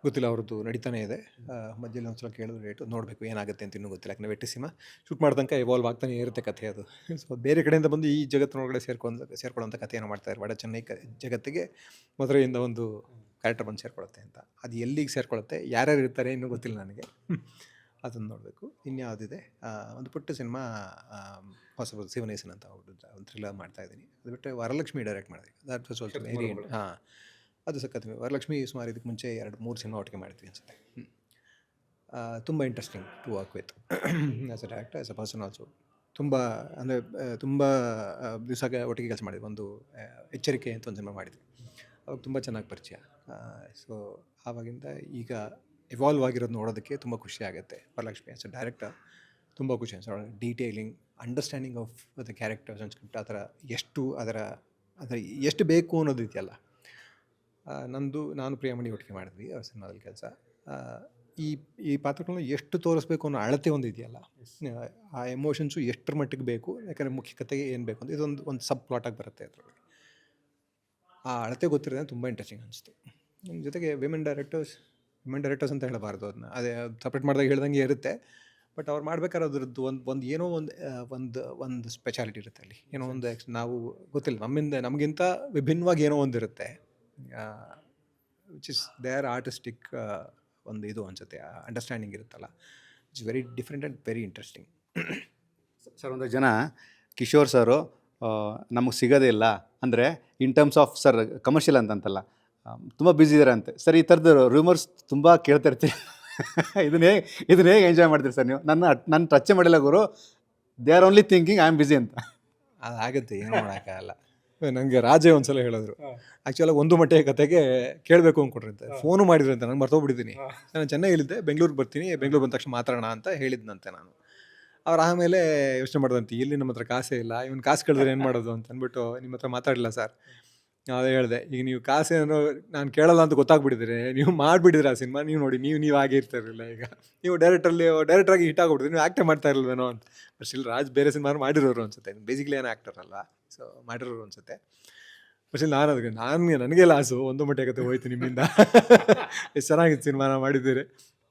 ಗೊತ್ತಿಲ್ಲ, ಅವ್ರದ್ದು ನಡೀತಾನೆ ಇದೆ. ಮಧ್ಯದಲ್ಲಿ ಒಂದ್ಸಲ ಕೇಳಿದ್ರು ರೇಟು, ನೋಡಬೇಕು ಏನಾಗುತ್ತೆ ಅಂತ ಇನ್ನೂ ಗೊತ್ತಿಲ್ಲ. ಯಾಕಂದರೆ ವೆಟ್ರಿ ಸಿನಿಮಾ ಶೂಟ್ ಮಾಡ್ದಂಗೆ ಎವಾಲ್ವ್ ಆಗ್ತಾನೆ ಇರುತ್ತೆ ಕಥೆ ಅದು. ಸೊ ಬೇರೆ ಕಡೆಯಿಂದ ಬಂದು ಈ ಜಗತ್ತಿನೊಳಗಡೆ ಸೇರ್ಕೊಳ್ಳೋಂಥ ಕಥೆಯನ್ನು ಮಾಡ್ತಾರೆ. ವಡ ಚೆನ್ನೈ ಜಗತ್ತಿಗೆ ಮಧುರೆಯಿಂದ ಒಂದು ಕ್ಯಾರೆಕ್ಟರ್ ಬಂದು ಸೇರ್ಕೊಳ್ಳುತ್ತೆ ಅಂತ. ಅದು ಎಲ್ಲಿಗೆ ಸೇರ್ಕೊಳ್ಳುತ್ತೆ, ಯಾರ್ಯಾರು ಇರ್ತಾರೆ ಇನ್ನೂ ಗೊತ್ತಿಲ್ಲ ನನಗೆ. ಅದನ್ನು ನೋಡಬೇಕು. ಇನ್ಯಾವುದಿದೆ ಒಂದು ಪುಟ್ಟ ಸಿನಿಮಾ ಹೊಸಬರು ಶಿವನೇಸನ್ ಅಂತ ಒಂದು ಥ್ರಿಲ್ಲರ್ ಮಾಡ್ತಾಯಿದ್ದೀನಿ. ಅದು ಬಿಟ್ಟರೆ ವರಲಕ್ಷ್ಮಿ ಡೈರೆಕ್ಟ್ ಮಾಡಿದೆ. ದಟ್ ವಾಸ್ ಆಲ್ಸೋ ವೆರಿ ಅದು ಸಖತ್. ವರಲಕ್ಷ್ಮಿ ಸುಮಾರು ಇದಕ್ಕೆ ಮುಂಚೆ 2-3 ಸಿನಿಮಾ ಒಟ್ಟಿಗೆ ಮಾಡಿದ್ವಿ ಅನಿಸುತ್ತೆ. ತುಂಬ interesting to work with as a director, as a person also. ತುಂಬ ಅಂದರೆ ತುಂಬ ದಿವಸ ಒಟ್ಟಿಗೆ ಕೆಲಸ ಮಾಡಿದ್ವಿ. ಒಂದು ಎಚ್ಚರಿಕೆ ಅಂತ ಒಂದು ಸಿನಿಮಾ ಮಾಡಿದ್ವಿ. ಅವಾಗ ತುಂಬ ಚೆನ್ನಾಗಿ ಪರಿಚಯ. ಸೊ ಆವಾಗಿಂದ ಈಗ ಇವಾಲ್ವ್ ಆಗಿರೋದು ನೋಡೋದಕ್ಕೆ ತುಂಬ ಖುಷಿ ಆಗುತ್ತೆ. ವರಲಕ್ಷ್ಮಿ ಆ್ಯಸ್ ಅ ಡೈರೆಕ್ಟರ್ ತುಂಬ ಖುಷಿ ಅನಿಸ್ತು. Detailing, understanding of the characters and script, ಆ ಥರ ಅದರ ಎಷ್ಟು ಬೇಕು ಅನ್ನೋದು ಇದೆಯಲ್ಲ. ನಾನು ಪ್ರಿಯಾಮಣಿ ಒಟ್ಟಿಗೆ ಮಾಡಿದ್ವಿ ಅವ್ರ ಸಿನಿಮಾದಲ್ಲಿ ಕೆಲಸ. ಈ ಪಾತ್ರಗಳನ್ನ ಎಷ್ಟು ತೋರಿಸ್ಬೇಕು ಅನ್ನೋ ಅಳತೆ ಒಂದು ಇದೆಯಲ್ಲ, ಆ ಎಮೋಷನ್ಸು ಎಷ್ಟರ ಮಟ್ಟಿಗೆ ಬೇಕು, ಯಾಕಂದರೆ ಮುಖ್ಯ ಕತೆಗೆ ಏನು ಬೇಕು ಅಂತ ಇದೊಂದು ಸಬ್ ಪ್ಲಾಟಾಗಿ ಬರುತ್ತೆ ಅದರೊಳಗೆ. ಆ ಅಳತೆ ಗೊತ್ತಿರೋದೇ ತುಂಬ ಇಂಟ್ರೆಸ್ಟಿಂಗ್ ಅನಿಸ್ತು. ನಮ್ಮ ಜೊತೆಗೆ ವಿಮೆನ್ ಡೈರೆಕ್ಟರ್ಸ್ ಅಂತ ಹೇಳಬಾರ್ದು, ಅದನ್ನ ಅದೇ ಸಪ್ರೇಟ್ ಮಾಡಿದಾಗ ಹೇಳ್ದಂಗೆ ಇರುತ್ತೆ. ಬಟ್ ಅವ್ರು ಮಾಡ್ಬೇಕಾದ್ರೆ ಅದ್ರದ್ದು ಒಂದು ಏನೋ ಒಂದು ಸ್ಪೆಷಾಲಿಟಿ ಇರುತ್ತೆ ಅಲ್ಲಿ. ಏನೋ ಒಂದು ನಾವು ಗೊತ್ತಿಲ್ಲ, ನಮಗಿಂತ ವಿಭಿನ್ನವಾಗಿ ಏನೋ ಒಂದು ಇರುತ್ತೆ, ವಿಚ್ ಇಸ್ ದೇರ್ ಆರ್ಟಿಸ್ಟಿಕ್ ಒಂದು ಇದು ಅನಿಸುತ್ತೆ. ಅಂಡರ್ಸ್ಟ್ಯಾಂಡಿಂಗ್ ಇರುತ್ತಲ್ಲ, it's very different and very interesting. Sir, ಒಂದು ಜನ ಕಿಶೋರ್ ಸರು ನಮಗೆ ಸಿಗೋದೇ ಇಲ್ಲ ಅಂದರೆ in terms of sir commercial ಅಂತಂತಲ್ಲ, ತುಂಬ ಬ್ಯುಸಿ ಇದ್ದಾರೆ ಅಂತೆ. ಸರ್, ಈ ಥರದ್ದು ರೂಮರ್ಸ್ ತುಂಬ ಕೇಳ್ತಾ ಇರ್ತೀರಿ. ಇದನ್ನ ಹೇಗೆ ಎಂಜಾಯ್ ಮಾಡ್ತೀರಿ ಸರ್ ನೀವು? ನನ್ನ ಟಚ್ ಮಾಡಿಲ್ಲ ಗುರು, they are only thinking I am busy ಅಂತ. ಅದಾಗುತ್ತೆ, ಏನೂ ಮಾಡೋಕ್ಕಾಗಲ್ಲ. ನನಗೆ ರಾಜೇ ಒಂದ್ಸಲ ಹೇಳಿದ್ರು, ಆ್ಯಕ್ಚುಲಾಗಿ ಒಂದು ಮಟ್ಟೆ ಕತೆಗೆ ಕೇಳಬೇಕು ಅಂದ್ಕೊಟ್ರಂತೆ. ಫೋನು ಮಾಡಿದ್ರಂತೆ, ನಾನು ಮರ್ತೋಗ್ಬಿಟ್ಟಿದ್ದೀನಿ. ನಾನು ಚೆನ್ನೈಲಿದ್ದೆ, ಬೆಂಗಳೂರಿಗೆ ಬರ್ತೀನಿ, ಬೆಂಗಳೂರು ಬಂದ ತಕ್ಷಣ ಮಾತಾಡೋಣ ಅಂತ ಹೇಳಿದ್ನಂತೆ. ನಾನು ಅವ್ರು ಆಮೇಲೆ ಯೋಚನೆ ಮಾಡಿದಂತೆ, ಇಲ್ಲಿ ನಮ್ಮ ಹತ್ರ ಕಾಸೇ ಇಲ್ಲ, ಇವನು ಕಾಸು ಕೇಳಿದ್ರೆ ಏನು ಮಾಡೋದು ಅಂತ ಅಂದ್ಬಿಟ್ಟು ನಿಮ್ಮ ಹತ್ರ ಮಾತಾಡಲಿಲ್ಲ ಸರ್. ಅದೇ ಹೇಳಿದೆ, ಈಗ ನೀವು ಕಾಸೇನೋ ನಾನು ಕೇಳಲ್ಲ ಅಂತ ಗೊತ್ತಾಗ್ಬಿಟ್ಟಿದ್ದೀರಿ, ನೀವು ಮಾಡಿಬಿಟ್ಟಿದ್ರೆ ಆ ಸಿನಿಮಾ, ನೀವು ನೋಡಿ ನೀವು ಆಗೇ ಇರ್ತಾರಿಲ್ಲ. ಈಗ ನೀವು ಡೈರೆಕ್ಟ್ರಾಗಿ ಹಿಟ್ ಆಗಿಬಿಟ್ಟಿದ್ರಿ, ನೀವು ಆ್ಯಕ್ಟೇ ಮಾಡ್ತಾ ಇರಲ್ವೇನೋ ಅಂತ. ಬಟ್ ಸ್ಟಿಲ್ ರಾಜ್ ಬೇರೆ ಸಿನಿಮಾ ಮಾಡಿರೋರು ಅನ್ಸುತ್ತೆ, ಬೇಸಿಕ್ಲಿ ಏನು ಆ್ಯಕ್ಟರ್ ಅಲ್ವಾ, ಸೊ ಮಾಡಿರೋರು ಅನ್ಸುತ್ತೆ. ಬಟ್ ಸ್ಟಿಲ್ ನನಗೆ ಲಾಸು, ಒಂದು ಮಟ್ಟೆ ಕತೆ ಹೋಯ್ತು ನಿಮ್ಮಿಂದ. ಎಷ್ಟು ಚೆನ್ನಾಗಿತ್ತು ಸಿನಿಮಾನ ಮಾಡಿದ್ದೀರಿ.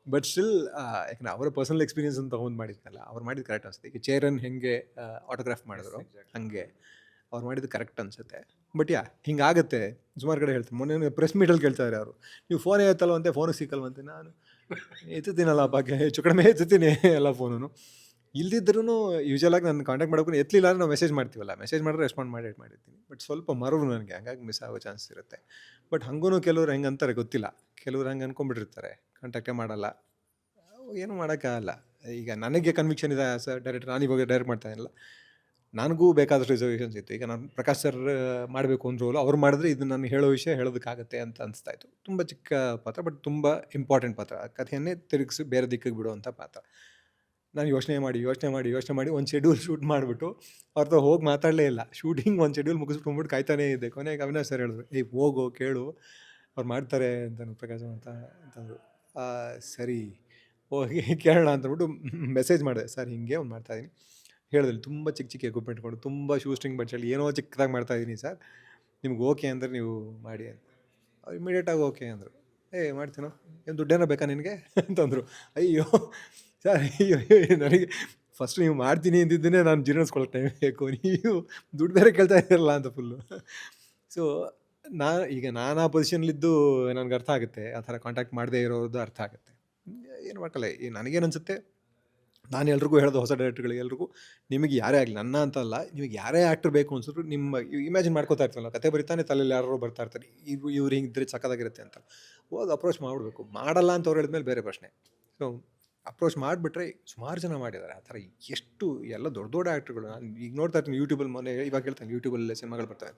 ಬಟ್ ಸ್ಟಿಲ್ ಯಾಕಂದರೆ ಅವರ ಪರ್ಸನಲ್ ಎಕ್ಸ್ಪೀರಿಯನ್ಸ್ ಅಂತ ತೊಗೊಂಡು ಮಾಡಿದ್ನಲ್ಲ, ಅವ್ರು ಮಾಡಿದ್ದು ಕರೆಕ್ಟ್ ಅನಿಸುತ್ತೆ. ಈಗ ಚೇರನ್ ಹೆಂಗೆ ಆಟೋಗ್ರಾಫ್ ಮಾಡಿದ್ರು ಹಾಗೆ ಅವ್ರು ಮಾಡಿದ್ದು ಕರೆಕ್ಟ್ ಅನಿಸುತ್ತೆ. ಬಟ್ ಹಿಂಗಾಗುತ್ತೆ. ಸುಮಾರು ಕಡೆ ಹೇಳ್ತೀನಿ, ಮೊನ್ನೆ ಪ್ರೆಸ್ ಮೀಟಲ್ಲಿ ಕೇಳ್ತಾರೆ ಅವರು, ನೀವು ಫೋನೇ ಎತ್ತಲ್ವಂತೆ, ಫೋನಿಗೆ ಸಿಕ್ಕಲ್ವಂತೆ. ನಾನು ಎತ್ತುತ್ತೀನಲ್ಲ ಬಗ್ಗೆ, ಹೆಚ್ಚು ಕಡಿಮೆ ಎತ್ತುತ್ತೀನಿ ಎಲ್ಲ ಫೋನು. ಇಲ್ದಿದ್ರೂ ಯೂಶಲಾಗಿ ನಾನು ಕಾಂಟ್ಯಾಕ್ಟ್ ಮಾಡೋಕ್ಕೂ ಎತ್ತಲಿಲ್ಲ ಅಂದರೆ ನಾವು ಮೆಸೇಜ್ ಮಾಡ್ತೀವಲ್ಲ, ಮೆಸೇಜ್ ಮಾಡಿದ್ರೆ ರೆಸ್ಪಾಂಡ್ ಮಾಡಿರ್ತೀನಿ. ಬಟ್ ಸ್ವಲ್ಪ ಮರವು ನನಗೆ, ಹಂಗಾಗಿ ಮಿಸ್ ಆಗೋ ಚಾನ್ಸ್ ಇರುತ್ತೆ. ಬಟ್ ಹಂಗೂ ಕೆಲವ್ರು ಹೆಂಗೆ ಅಂತಾರೆ ಗೊತ್ತಿಲ್ಲ, ಕೆಲವ್ರು ಹಂಗೆ ಅಂದ್ಕೊಂಡ್ಬಿಟ್ಟಿರ್ತಾರೆ, ಕಾಂಟ್ಯಾಕ್ಟೇ ಮಾಡಲ್ಲ. ಏನೂ ಮಾಡೋಕ್ಕಾಗಲ್ಲ. ಈಗ ನನಗೆ ಕನ್ವಿಕ್ಷನ್ ಇದೆ ಸರ್ ಡೈರೆಕ್ಟರ್, ನಾನು ಇವಾಗ ಡೈರೆಕ್ಟ್ ಮಾಡ್ತಾ ಇಲ್ಲ, ನನಗೂ ಬೇಕಾದಷ್ಟು ರಿಸರ್ವೇಷನ್ಸ್ ಇತ್ತು. ಈಗ ನಾನು ಪ್ರಕಾಶ್ ಸರ್ ಮಾಡಬೇಕು ಅಂದ್ರೂ ಅವ್ರು ಮಾಡಿದ್ರೆ ಇದು ನಾನು ಹೇಳೋ ವಿಷಯ ಹೇಳೋದಕ್ಕಾಗತ್ತೆ ಅಂತ ಅನಿಸ್ತಾಯಿತ್ತು. ತುಂಬ ಚಿಕ್ಕ ಪಾತ್ರ, ಬಟ್ ತುಂಬ ಇಂಪಾರ್ಟೆಂಟ್ ಪಾತ್ರ. ಕಥೆಯನ್ನೇ ತಿರುಗಿಸಿ ಬೇರೆ ದಿಕ್ಕಿಗೆ ಬಿಡುವಂಥ ಪಾತ್ರ. ನಾನು ಯೋಚನೆ ಮಾಡಿ ಒಂದು ಶೆಡ್ಯೂಲ್ ಶೂಟ್ ಮಾಡಿಬಿಟ್ಟು ಅವ್ರದ್ದು ಹೋಗಿ ಮಾತಾಡಲೇ ಇಲ್ಲ. ಶೂಟಿಂಗ್ ಒಂದು ಶೆಡ್ಯೂಲ್ ಮುಗಿಸ್ಬಿಟ್ಟು ಕಾಯ್ತಾನೇ ಇದ್ದೆ. ಕೊನೆಗೆ ಅವಿನಾಶ್ ಸರ್ ಹೇಳಿದ್ರು, ಹೋಗು ಕೇಳು, ಅವ್ರು ಮಾಡ್ತಾರೆ ಅಂತಂದು ಪ್ರಕಾಶ್ ಅಂತಂದರು. ಸರಿ ಹೋಗಿ ಕೇಳೋಣ ಅಂತಂದ್ಬಿಟ್ಟು ಮೆಸೇಜ್ ಮಾಡಿದೆ, ಸರ್ ಹಿಂಗೆ ಒಂದು ಮಾಡ್ತಾಯಿದ್ದೀನಿ ಹೇಳಿದ್ರು. ತುಂಬ ಚಿಕ್ಕ ಎಕ್ವಿಪ್ಮೆಂಟ್ ಕೊಂಡು, ತುಂಬ ಶೂ ಸ್ಟ್ರಿಂಗ್ ಬಡ್ಸಲ್ಲಿ ಏನೋ ಚಿಕ್ಕದಾಗಿ ಮಾಡ್ತಾಯಿದ್ದೀನಿ ಸರ್, ನಿಮ್ಗೆ ಓಕೆ ಅಂದರೆ ನೀವು ಮಾಡಿ ಅಂತ. ಅವ್ರು ಇಮಿಡಿಯೇಟಾಗಿ ಓಕೆ ಅಂದರು. ಮಾಡ್ತೀನೋ, ಏನು ದುಡ್ಡೇನೋ ಬೇಕಾ ನಿನಗೆ ಅಂತಂದರು. ಅಯ್ಯೋ ಸರ್, ಅಯ್ಯೋ ನನಗೆ ಫಸ್ಟ್ ನೀವು ಮಾಡ್ತೀನಿ ಅಂತಿದ್ದೇನೆ, ನಾನು ಜೀರ್ಣಿಸ್ಕೊಳ್ಳೋಕೆ ಟೈಮ್ ಬೇಕು, ನೀವು ದುಡ್ಡು ಬೇರೆ ಕೇಳ್ತಾ ಇದ್ದೀರಲ್ಲ ಅಂತ ಫುಲ್ಲು. ಸೊ ನಾನು ಆ ಪೊಸಿಷನ್ಲಿದ್ದು ನನಗೆ ಅರ್ಥ ಆಗುತ್ತೆ, ಆ ಥರ ಕಾಂಟ್ಯಾಕ್ಟ್ ಮಾಡದೇ ಇರೋದು ಅರ್ಥ ಆಗುತ್ತೆ. ಏನು ಮಾಡಲ್ಲ. ನನಗೇನು ಅನಿಸುತ್ತೆ, ನಾನು ಎಲ್ರಿಗೂ ಹೇಳೋದು, ಹೊಸ ಡೈರೆಕ್ಟರ್ಗಳಿಗೆ ಎಲ್ರಿಗೂ, ನಿಮಗೆ ಯಾರೇ ಆಗಲಿ, ನನ್ನ ಅಂತ ಅಲ್ಲ, ನಿಮಗೆ ಯಾರೇ ಆ್ಯಕ್ಟರ್ ಬೇಕು ಅನ್ಸಿದ್ರು ನಿಮ್ಮ ಇಮ್ಯಾಜಿನ್ ಮಾಡ್ಕೋತಾ ಇರ್ತಾರಲ್ಲ, ಕತೆ ಬರಿತಾನೆ ತಲೆಯಲ್ಲಿ ಯಾರು ಬರ್ತಾ ಇರ್ತಾರೆ, ಇವ್ರು ಹಿಂಗಿದ್ರೆ ಸಕ್ಕದಾಗಿರುತ್ತೆ ಅಂತ ಹೋಗಿ ಅಪ್ರೋಚ್ ಮಾಡಿಬಿಡ್ಬೇಕು. ಮಾಡಲ್ಲ ಅಂತ ಅವ್ರು ಹೇಳಿದ್ಮೇಲೆ ಬೇರೆ ಪ್ರಶ್ನೆ. ಸೊ ಅಪ್ರೋಚ್ ಮಾಡಿಬಿಟ್ರೆ ಸುಮಾರು ಜನ ಮಾಡಿದ್ದಾರೆ ಆ ಥರ. ಎಷ್ಟು ಎಲ್ಲ ದೊಡ್ಡ ದೊಡ್ಡ ಆ್ಯಕ್ಟ್ರುಗಳು ನಾನು ಈಗ ನೋಡ್ತಾ ಇರ್ತೀನಿ ಯೂಟ್ಯೂಬಲ್ಲಿ. ಮೊನ್ನೆ ಇವಾಗ ಹೇಳ್ತಾನೆ, ಯೂಟ್ಯೂಬಲ್ಲಿ ಸಿನಿಮಾಗಳು ಬರ್ತಾರೆ.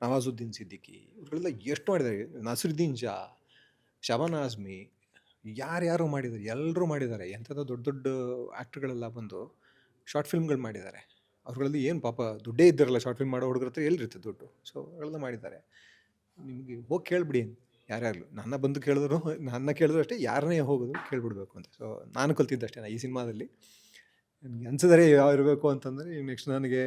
ನವಾಜುದ್ದೀನ್ ಸಿದ್ದಿಕಿ ಇವ್ರುಗಳೆಲ್ಲ ಎಷ್ಟು ಮಾಡಿದ್ದಾರೆ. ನಸರುದ್ದೀನ್ ಶಾ, ಶಬಾನ ಆಜ್ಮಿ, ಯಾರ್ಯಾರು ಮಾಡಿದ್ದಾರೆ, ಎಲ್ಲರೂ ಮಾಡಿದ್ದಾರೆ. ಎಂಥದ್ದು ದೊಡ್ಡ ದೊಡ್ಡ ಆ್ಯಕ್ಟ್ರುಗಳೆಲ್ಲ ಬಂದು ಶಾರ್ಟ್ ಫಿಲ್ಮ್ಗಳು ಮಾಡಿದ್ದಾರೆ. ಅವ್ರುಗಳಲ್ಲಿ ಏನು ಪಾಪ ದುಡ್ಡೇ ಇದ್ದಾರಲ್ಲ, ಶಾರ್ಟ್ ಫಿಲ್ಮ್ ಮಾಡೋ ಹುಡುಗರ ಹತ್ರ ಎಲ್ಲಿರುತ್ತೆ ದುಡ್ಡು. ಸೊ ಅವೆಲ್ಲ ಮಾಡಿದ್ದಾರೆ. ನಿಮಗೆ ಹೋಗಿ ಕೇಳಿಬಿಡಿ ಯಾರ್ಯಾರು. ನನ್ನ ಬಂದು ಕೇಳಿದ್ರು, ನನ್ನ ಕೇಳಿದ್ರು ಅಷ್ಟೇ, ಯಾರನ್ನೇ ಹೋಗೋದು ಕೇಳಿಬಿಡ್ಬೇಕು ಅಂತ. ಸೊ ನಾನು ಕಲ್ತಿದ್ದಷ್ಟೇ ಈ ಸಿನಿಮಾದಲ್ಲಿ. ನನಗೆ ಅನ್ಸಿದ್ರೆ ಯಾವ ಇರಬೇಕು ಅಂತಂದರೆ, ನೆಕ್ಸ್ಟ್ ನನಗೆ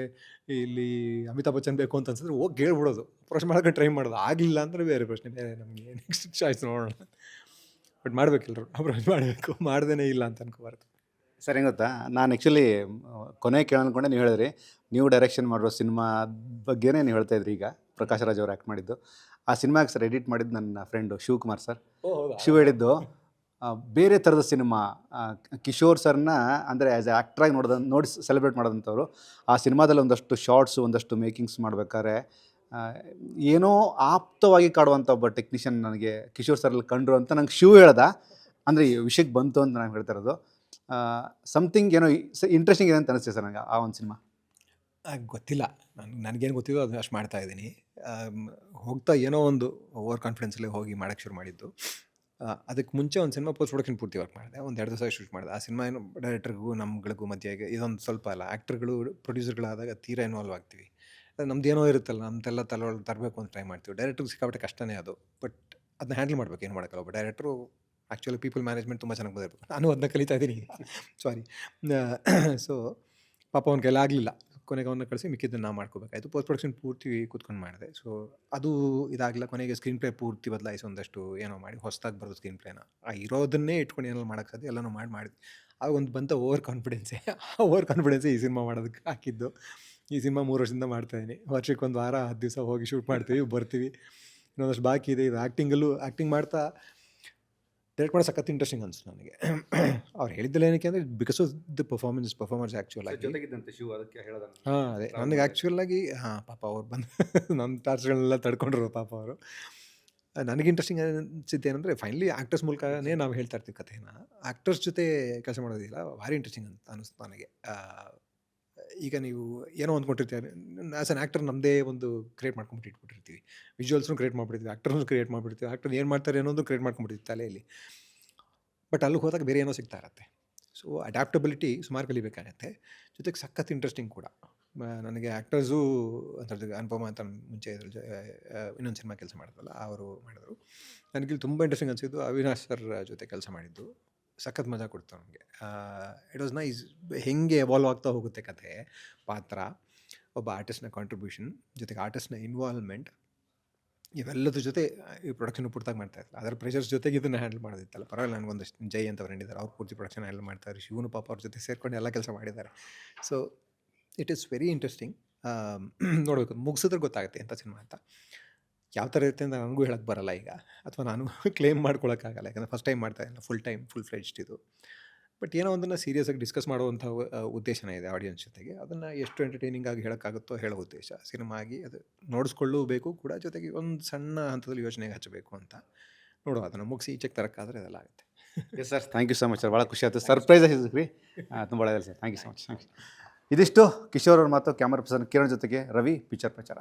ಇಲ್ಲಿ ಅಮಿತಾಬ್ ಬಚ್ಚನ್ ಬೇಕು ಅಂತ ಅನ್ಸಿದ್ರೆ ಹೋಗಿ ಕೇಳ್ಬಿಡೋದು, ಅಪ್ರೋಚ್ ಮಾಡೋಕ್ಕೆ ಟ್ರೈ ಮಾಡೋದು. ಆಗಲಿಲ್ಲ ಅಂದರೆ ಬೇರೆ ಪ್ರಶ್ನೆ, ಬೇರೆ ನಮಗೆ ನೆಕ್ಸ್ಟ್ ಚಾಯ್ಸ್ ನೋಡೋಣ. ಬಟ್ ಮಾಡಬೇಕೆಲ್ಲರೂ ಅಪ್ರೋಚ್ ಮಾಡಬೇಕು, ಮಾಡ್ದೇ ಇಲ್ಲ ಅಂತ ಅನ್ಕೋಬಾರ್ದು. ಸರ್, ಹೆಂಗೆ ಗೊತ್ತಾ, ನಾನು ಆ್ಯಕ್ಚುಲಿ ಕೊನೆ ಕೇಳೋಣ ಅಂದ್ಕೊಂಡೆ, ನೀವು ಹೇಳಿದ್ರಿ ನೀವು ಡೈರೆಕ್ಷನ್ ಮಾಡಿರೋ ಸಿನಿಮಾ ಬಗ್ಗೆನೇ ನೀವು ಹೇಳ್ತಾ ಇದ್ರಿ. ಈಗ ಪ್ರಕಾಶ್ ರಾಜ್ ಅವರು ಆ್ಯಕ್ಟ್ ಮಾಡಿದ್ದು ಆ ಸಿನಿಮಾಗೆ ಸರ್ ಎಡಿಟ್ ಮಾಡಿದ್ದು ನನ್ನ ಫ್ರೆಂಡು ಶಿವಕುಮಾರ್ ಸರ್. ಶಿವ ಹೇಳಿದ್ದು, ಬೇರೆ ಥರದ ಸಿನಿಮಾ ಕಿಶೋರ್ ಸರ್ನ ಅಂದರೆ ಆ್ಯಸ್ ಎ ಆ್ಯಕ್ಟ್ರಾಗಿ ನೋಡಿ ಸೆಲೆಬ್ರೇಟ್ ಮಾಡೋದಂಥವ್ರು ಆ ಸಿನಿಮಾದಲ್ಲಿ ಒಂದಷ್ಟು ಶಾರ್ಟ್ಸು ಒಂದಷ್ಟು ಮೇಕಿಂಗ್ಸ್ ಮಾಡ್ಬೇಕಾದ್ರೆ ಏನೋ ಆಪ್ತವಾಗಿ ಕಾಡುವಂಥ ಒಬ್ಬ ಟೆಕ್ನಿಷಿಯನ್ ನನಗೆ ಕಿಶೋರ್ ಸರಲ್ಲಿ ಕಂಡ್ರು ಅಂತ ನಂಗೆ ಶಿವ ಹೇಳ್ದ. ಅಂದರೆ ಈ ವಿಷಯಕ್ಕೆ ಬಂತು ಅಂತ ನಾನು ಹೇಳ್ತಾ ಇರೋದು. ಸಮಥಿಂಗ್ ಏನೋ ಇಂಟ್ರೆಸ್ಟಿಂಗ್ ಇದೆ ಅಂತ ಅನಿಸ್ತೀವಿ ಸರ್ ನನಗೆ ಆ ಒಂದು ಸಿನಿಮಾ. ಗೊತ್ತಿಲ್ಲ, ನನಗೇನು ಗೊತ್ತಿದೋ ಅದು ಅಷ್ಟು ಮಾಡ್ತಾ ಇದ್ದೀನಿ. ಹೋಗ್ತಾ ಏನೋ ಒಂದು ಓವರ್ ಕಾನ್ಫಿಡೆನ್ಸಲ್ಲೇ ಹೋಗಿ ಮಾಡೋಕ್ಕೆ ಶುರು ಮಾಡಿದ್ದು. ಅದಕ್ಕೆ ಮುಂಚೆ ಒಂದು ಸಿನಿಮಾ ಪೋಸ್ಟ್ ಪ್ರೊಡಕ್ಷನ್ ಪೂರ್ತಿ ವರ್ಕ್ ಮಾಡಿದೆ. ಒಂದು 2 ದಿವಸ ಶೂಟ್ ಮಾಡಿದೆ. ಆ ಸಿನಿಮಾ ಏನು ಡೈರೆಕ್ಟರ್ಗೂ ನಮ್ಗಳಿಗೂ ಮಧ್ಯೆ ಇದೊಂದು ಸ್ವಲ್ಪ ಅಲ್ಲ, ಆ್ಯಕ್ಟರ್ಗಳು ಪ್ರೊಡ್ಯೂಸರ್ಗಳಾದಾಗ ತೀರಾ ಇನ್ವಾಲ್ವ್ ಆಗ್ತೀವಿ. ನಮ್ದು ಏನೋ ಇರುತ್ತಲ್ಲ, ನಮ್ದೆಲ್ಲ ತಲೆಯೊಳಗೆ ತರಬೇಕು ಅಂತ ಟ್ರೈ ಮಾಡ್ತೀವಿ. ಡೈರೆಕ್ಟ್ರಿಗೆ ಸಿಕ್ಕಾಪಟ್ಟೆ ಕಷ್ಟನೇ ಅದು. ಬಟ್ ಅದನ್ನ ಹ್ಯಾಂಡಲ್ ಮಾಡ್ಬೇಕು, ಏನು ಮಾಡೋಕ್ಕಲ್ಲ. ಒಬ್ಬ ಡೈರೆಕ್ಟ್ರು ಆ್ಯಕ್ಚುಲಿ ಪೀಪಲ್ ಮ್ಯಾನೇಜ್ಮೆಂಟ್ ತುಂಬ ಚೆನ್ನಾಗಿ ಬಂದಿರ್ಬೇಕು. ನಾನು ಅದನ್ನ ಕಲಿತಾ ಇದ್ದೀನಿ. ಸಾರಿ. ಸೊ ಪಾಪ ಅವ್ನ ಕೈಲಿ ಆಗಲಿಲ್ಲ. ಕೊನೆಗೆ ಅವನ್ನ ಕಳಿಸಿ ಮಿಕ್ಕಿದ್ದನ್ನು ನಾವು ಮಾಡ್ಕೋಬೇಕಾಯ್ತು. ಪೋಸ್ಟ್ ಪ್ರೊಡಕ್ಷನ್ ಪೂರ್ತಿ ಕೂತ್ಕೊಂಡು ಮಾಡಿದೆ. ಸೊ ಅದು ಇದಾಗಲಿಲ್ಲ. ಕೊನೆಗೆ ಸ್ಕ್ರೀನ್ ಪ್ಲೇ ಪೂರ್ತಿ ಬದಲಾಯಿಸಿ ಒಂದಷ್ಟು ಏನೋ ಮಾಡಿ ಹೊಸದಾಗಿ ಬರೋದು ಸ್ಕ್ರೀನ್ ಪ್ಲೇನ. ಇರೋದನ್ನೇ ಇಟ್ಕೊಂಡು ಏನೋ ಮಾಡೋಕ್ಕೆ ಸಾಧ್ಯ ಎಲ್ಲನೂ ಮಾಡಿದ್ವಿ. ಆಗ ಒಂದು ಬಂತ ಓವರ್ ಕಾನ್ಫಿಡೆನ್ಸೇ. ಆ ಓವರ್ ಕಾನ್ಫಿಡೆನ್ಸೇ ಈ ಸಿನಿಮಾ ಮಾಡೋದಕ್ಕೆ ಹಾಕಿದ್ದು. ಈ ಸಿನಿಮಾ 3 ವರ್ಷದಿಂದ ಮಾಡ್ತಾಯಿದ್ದೀನಿ. ವರ್ಷಕ್ಕೆ 1 ವಾರ 10 ದಿವಸ ಹೋಗಿ ಶೂಟ್ ಮಾಡ್ತೀವಿ, ಬರ್ತೀವಿ. ಇನ್ನೊಂದಷ್ಟು ಬಾಕಿ ಇದೆ. ಇದು ಆ್ಯಕ್ಟಿಂಗ್ ಮಾಡ್ತಾ ಡೈರೆಕ್ಟ್ ಮಾಡೋದು ಸಖತ್ ಇಂಟ್ರೆಸ್ಟಿಂಗ್ ಅನಿಸ್ತು ನನಗೆ. ಅವ್ರು ಹೇಳಿದ್ದಲ್ಲ ಏನಕ್ಕೆ ಅಂದರೆ because of the performance actual ಆಗಿ. ಹಾಂ, ಅದೇ ನನಗೆ ಆ್ಯಕ್ಚುಲಾಗಿ ಪಾಪ ಅವ್ರು ಬಂದು ನನ್ನ ಟಾರ್ಚರ್ಗಳನ್ನೆಲ್ಲ ತಡ್ಕೊಂಡ್ರು ಪಾಪ ಅವರು. ನನಗೆ ಇಂಟ್ರೆಸ್ಟಿಂಗ್ ಅನಿಸಿದ್ದು ಏನಂದರೆ ಫೈನಲಿ ಆ್ಯಕ್ಟರ್ಸ್ ಮೂಲಕನೇ ನಾವು ಹೇಳ್ತಾ ಇರ್ತೀವಿ ಕಥೆನ. ಆ್ಯಕ್ಟರ್ಸ್ ಜೊತೆ ಕೆಲಸ ಮಾಡೋದಿಲ್ಲ, ಭಾರಿ ಇಂಟ್ರೆಸ್ಟಿಂಗ್ ಅಂತ ಅನ್ನಿಸ್ತು ನನಗೆ. ಈಗ ನೀವು ಏನೋ ಅಂದ್ಕೊಂಡಿರ್ತೀವಿ, ಆ್ಯಸ್ ಅನ್ ಆ್ಯಕ್ಟರ್ ನಮ್ಮದೇ ಒಂದು ಕ್ರಿಯೇಟ್ ಮಾಡ್ಕೊಂಬಿಟ್ಟು ಇಟ್ಬಿಟ್ಟಿರ್ತೀವಿ. ವಿಜುವಲ್ಸ್ನು ಕ್ರಿಯೇಟ್ ಮಾಡಿಬಿಡ್ತೀವಿ, ಆ್ಯಕ್ಟರ್ಸ್ನು ಕ್ರಿಯೇಟ್ ಮಾಡಿಬಿಡ್ತೀವಿ, ಆ್ಯಕ್ಟರ್ ಏನು ಮಾಡ್ತಾರೆ ಅನ್ನೋದು ಕ್ರಿಯೇಟ್ ಮಾಡ್ಕೊಂಬಿಡ್ತೀವಿ ತಲೆಯಲ್ಲಿ. ಬಟ್ ಅಲ್ಲಿಗೆ ಹೋದಾಗ ಬೇರೆ ಏನೋ ಸಿಗ್ತಾ ಇರುತ್ತೆ. ಸೊ ಅಡ್ಯಾಪ್ಟಬಿಲಿಟಿ ಸುಮಾರು ಕಲಿಬೇಕಾಗತ್ತೆ. ಜೊತೆಗೆ ಸಖತ್ ಇಂಟ್ರೆಸ್ಟಿಂಗ್ ಕೂಡ. ನನಗೆ ಆ್ಯಕ್ಟರ್ಸು ಅಂತದ್ದು ಅನುಪಮ ಅಂತ ಮುಂಚೆ ಇನ್ನೊಂದು ಸಿನಿಮಾ ಕೆಲಸ ಮಾಡಿದ್ವಲ್ಲ, ಅವರು ಮಾಡಿದ್ರು. ನನಗೆ ತುಂಬ ಇಂಟ್ರೆಸ್ಟಿಂಗ್ ಅನಿಸಿದ್ದು ಅವಿನಾಶ್ ಸರ್ ಜೊತೆ ಕೆಲಸ ಮಾಡಿದ್ದು. ಸಖತ್ ಮಜಾ ಕೊಡ್ತು ನನಗೆ. It was nice. ಹೆಂಗೆ ಎವಾಲ್ವ್ ಆಗ್ತಾ ಹೋಗುತ್ತೆ ಕಥೆ, ಪಾತ್ರ, ಒಬ್ಬ ಆರ್ಟಿಸ್ಟ್ನ ಕಾಂಟ್ರಿಬ್ಯೂಷನ್, ಜೊತೆಗೆ ಆರ್ಟಿಸ್ಟ್ನ ಇನ್ವಾಲ್ವ್ಮೆಂಟ್, ಇವೆಲ್ಲದ್ರ ಜೊತೆ ಈ ಪ್ರೊಡಕ್ಷನ್ ಪೂರ್ತಾಗಿ ಮಾಡ್ತಾಯಿಲ್ಲ. ಅದರ ಪ್ರೆಷರ್ಸ್ ಜೊತೆಗೆ ಇದನ್ನು ಹ್ಯಾಂಡಲ್ ಮಾಡೋದಿತ್ತಲ್ಲ. ಪರವಾಗಿಲ್ಲ, ನನಗೊಂದಷ್ಟು ಜೈ ಅಂತ ಅವ್ರು ಹೇಳಿದ್ದಾರೆ, ಅವ್ರು ಪೂರ್ತಿ ಪ್ರೊಡಕ್ಷನ್ ಹ್ಯಾಂಡಲ್ ಮಾಡ್ತಾರೆ. ಶಿವನು ಪಾಪ ಅವ್ರ ಜೊತೆ ಸೇರ್ಕೊಂಡು ಎಲ್ಲ ಕೆಲಸ ಮಾಡಿದ್ದಾರೆ. So it is very interesting. ನೋಡಬೇಕು, ಮುಗಿಸಿದ್ರೆ ಗೊತ್ತಾಗುತ್ತೆ ಎಂಥ ಸಿನಿಮಾ ಅಂತ. ಯಾವ ಥರ ಇರುತ್ತೆ ಅಂತ ನನಗೂ ಹೇಳಕ್ಕೆ ಬರಲ್ಲ ಈಗ, ಅಥವಾ ನಾನು ಕ್ಲೇಮ್ ಮಾಡ್ಕೊಳಕ್ಕಾಗಲ್ಲ. ಯಾಕಂದರೆ ಫಸ್ಟ್ ಟೈಮ್ ಮಾಡ್ತಾಯಿಲ್ಲ, ಫುಲ್ ಫ್ಲೆಡ್ಜ್ಡ್ ಇದು. ಬಟ್ ಏನೋ ಒಂದನ್ನು ಸೀರಿಯಸ್ಸಾಗಿ ಡಿಸ್ಕಸ್ ಮಾಡುವಂಥ ಉದ್ದೇಶನೇ ಇದೆ ಆಡಿಯನ್ಸ್ ಜೊತೆಗೆ. ಅದನ್ನು ಎಷ್ಟು ಎಂಟರ್ಟೈನಿಂಗ್ ಆಗಿ ಹೇಳೋಕ್ಕಾಗುತ್ತೋ ಹೇಳೋ ಉದ್ದೇಶ ಸಿನಿಮಾ ಆಗಿ. ಅದು ನೋಡಿಸ್ಕೊಳ್ಳಬೇಕು ಕೂಡ, ಜೊತೆಗೆ ಒಂದು ಸಣ್ಣ ಹಂತದಲ್ಲಿ ಯೋಚನೆಗೆ ಹಚ್ಚಬೇಕು ಅಂತ. ನೋಡುವ, ಅದನ್ನು ಮುಗಿಸಿ ಈಚೆಗೆ ತರೋಕ್ಕಾದರೆ ಅದೆಲ್ಲ ಆಗುತ್ತೆ. Yes sir, thank you so much sir. ಭಾಳ ಖುಷಿ ಆಯಿತು. ಸರ್ಪ್ರೈಸ್ ಆಗಿದ್ರಿ. ತುಂಬ ಒಳ್ಳೆಯದಿಲ್ಲ sir. Thank you so much. ಇದಿಷ್ಟು ಕಿಶೋರ್ ಅವ್ರ ಮಾತು. ಕ್ಯಾಮರಾ ಪರ್ಸನ್ ಕಿರಣ್ ಜೊತೆಗೆ ರವಿ, ಪಿಕ್ಚರ್ ಪ್ರಚಾರ.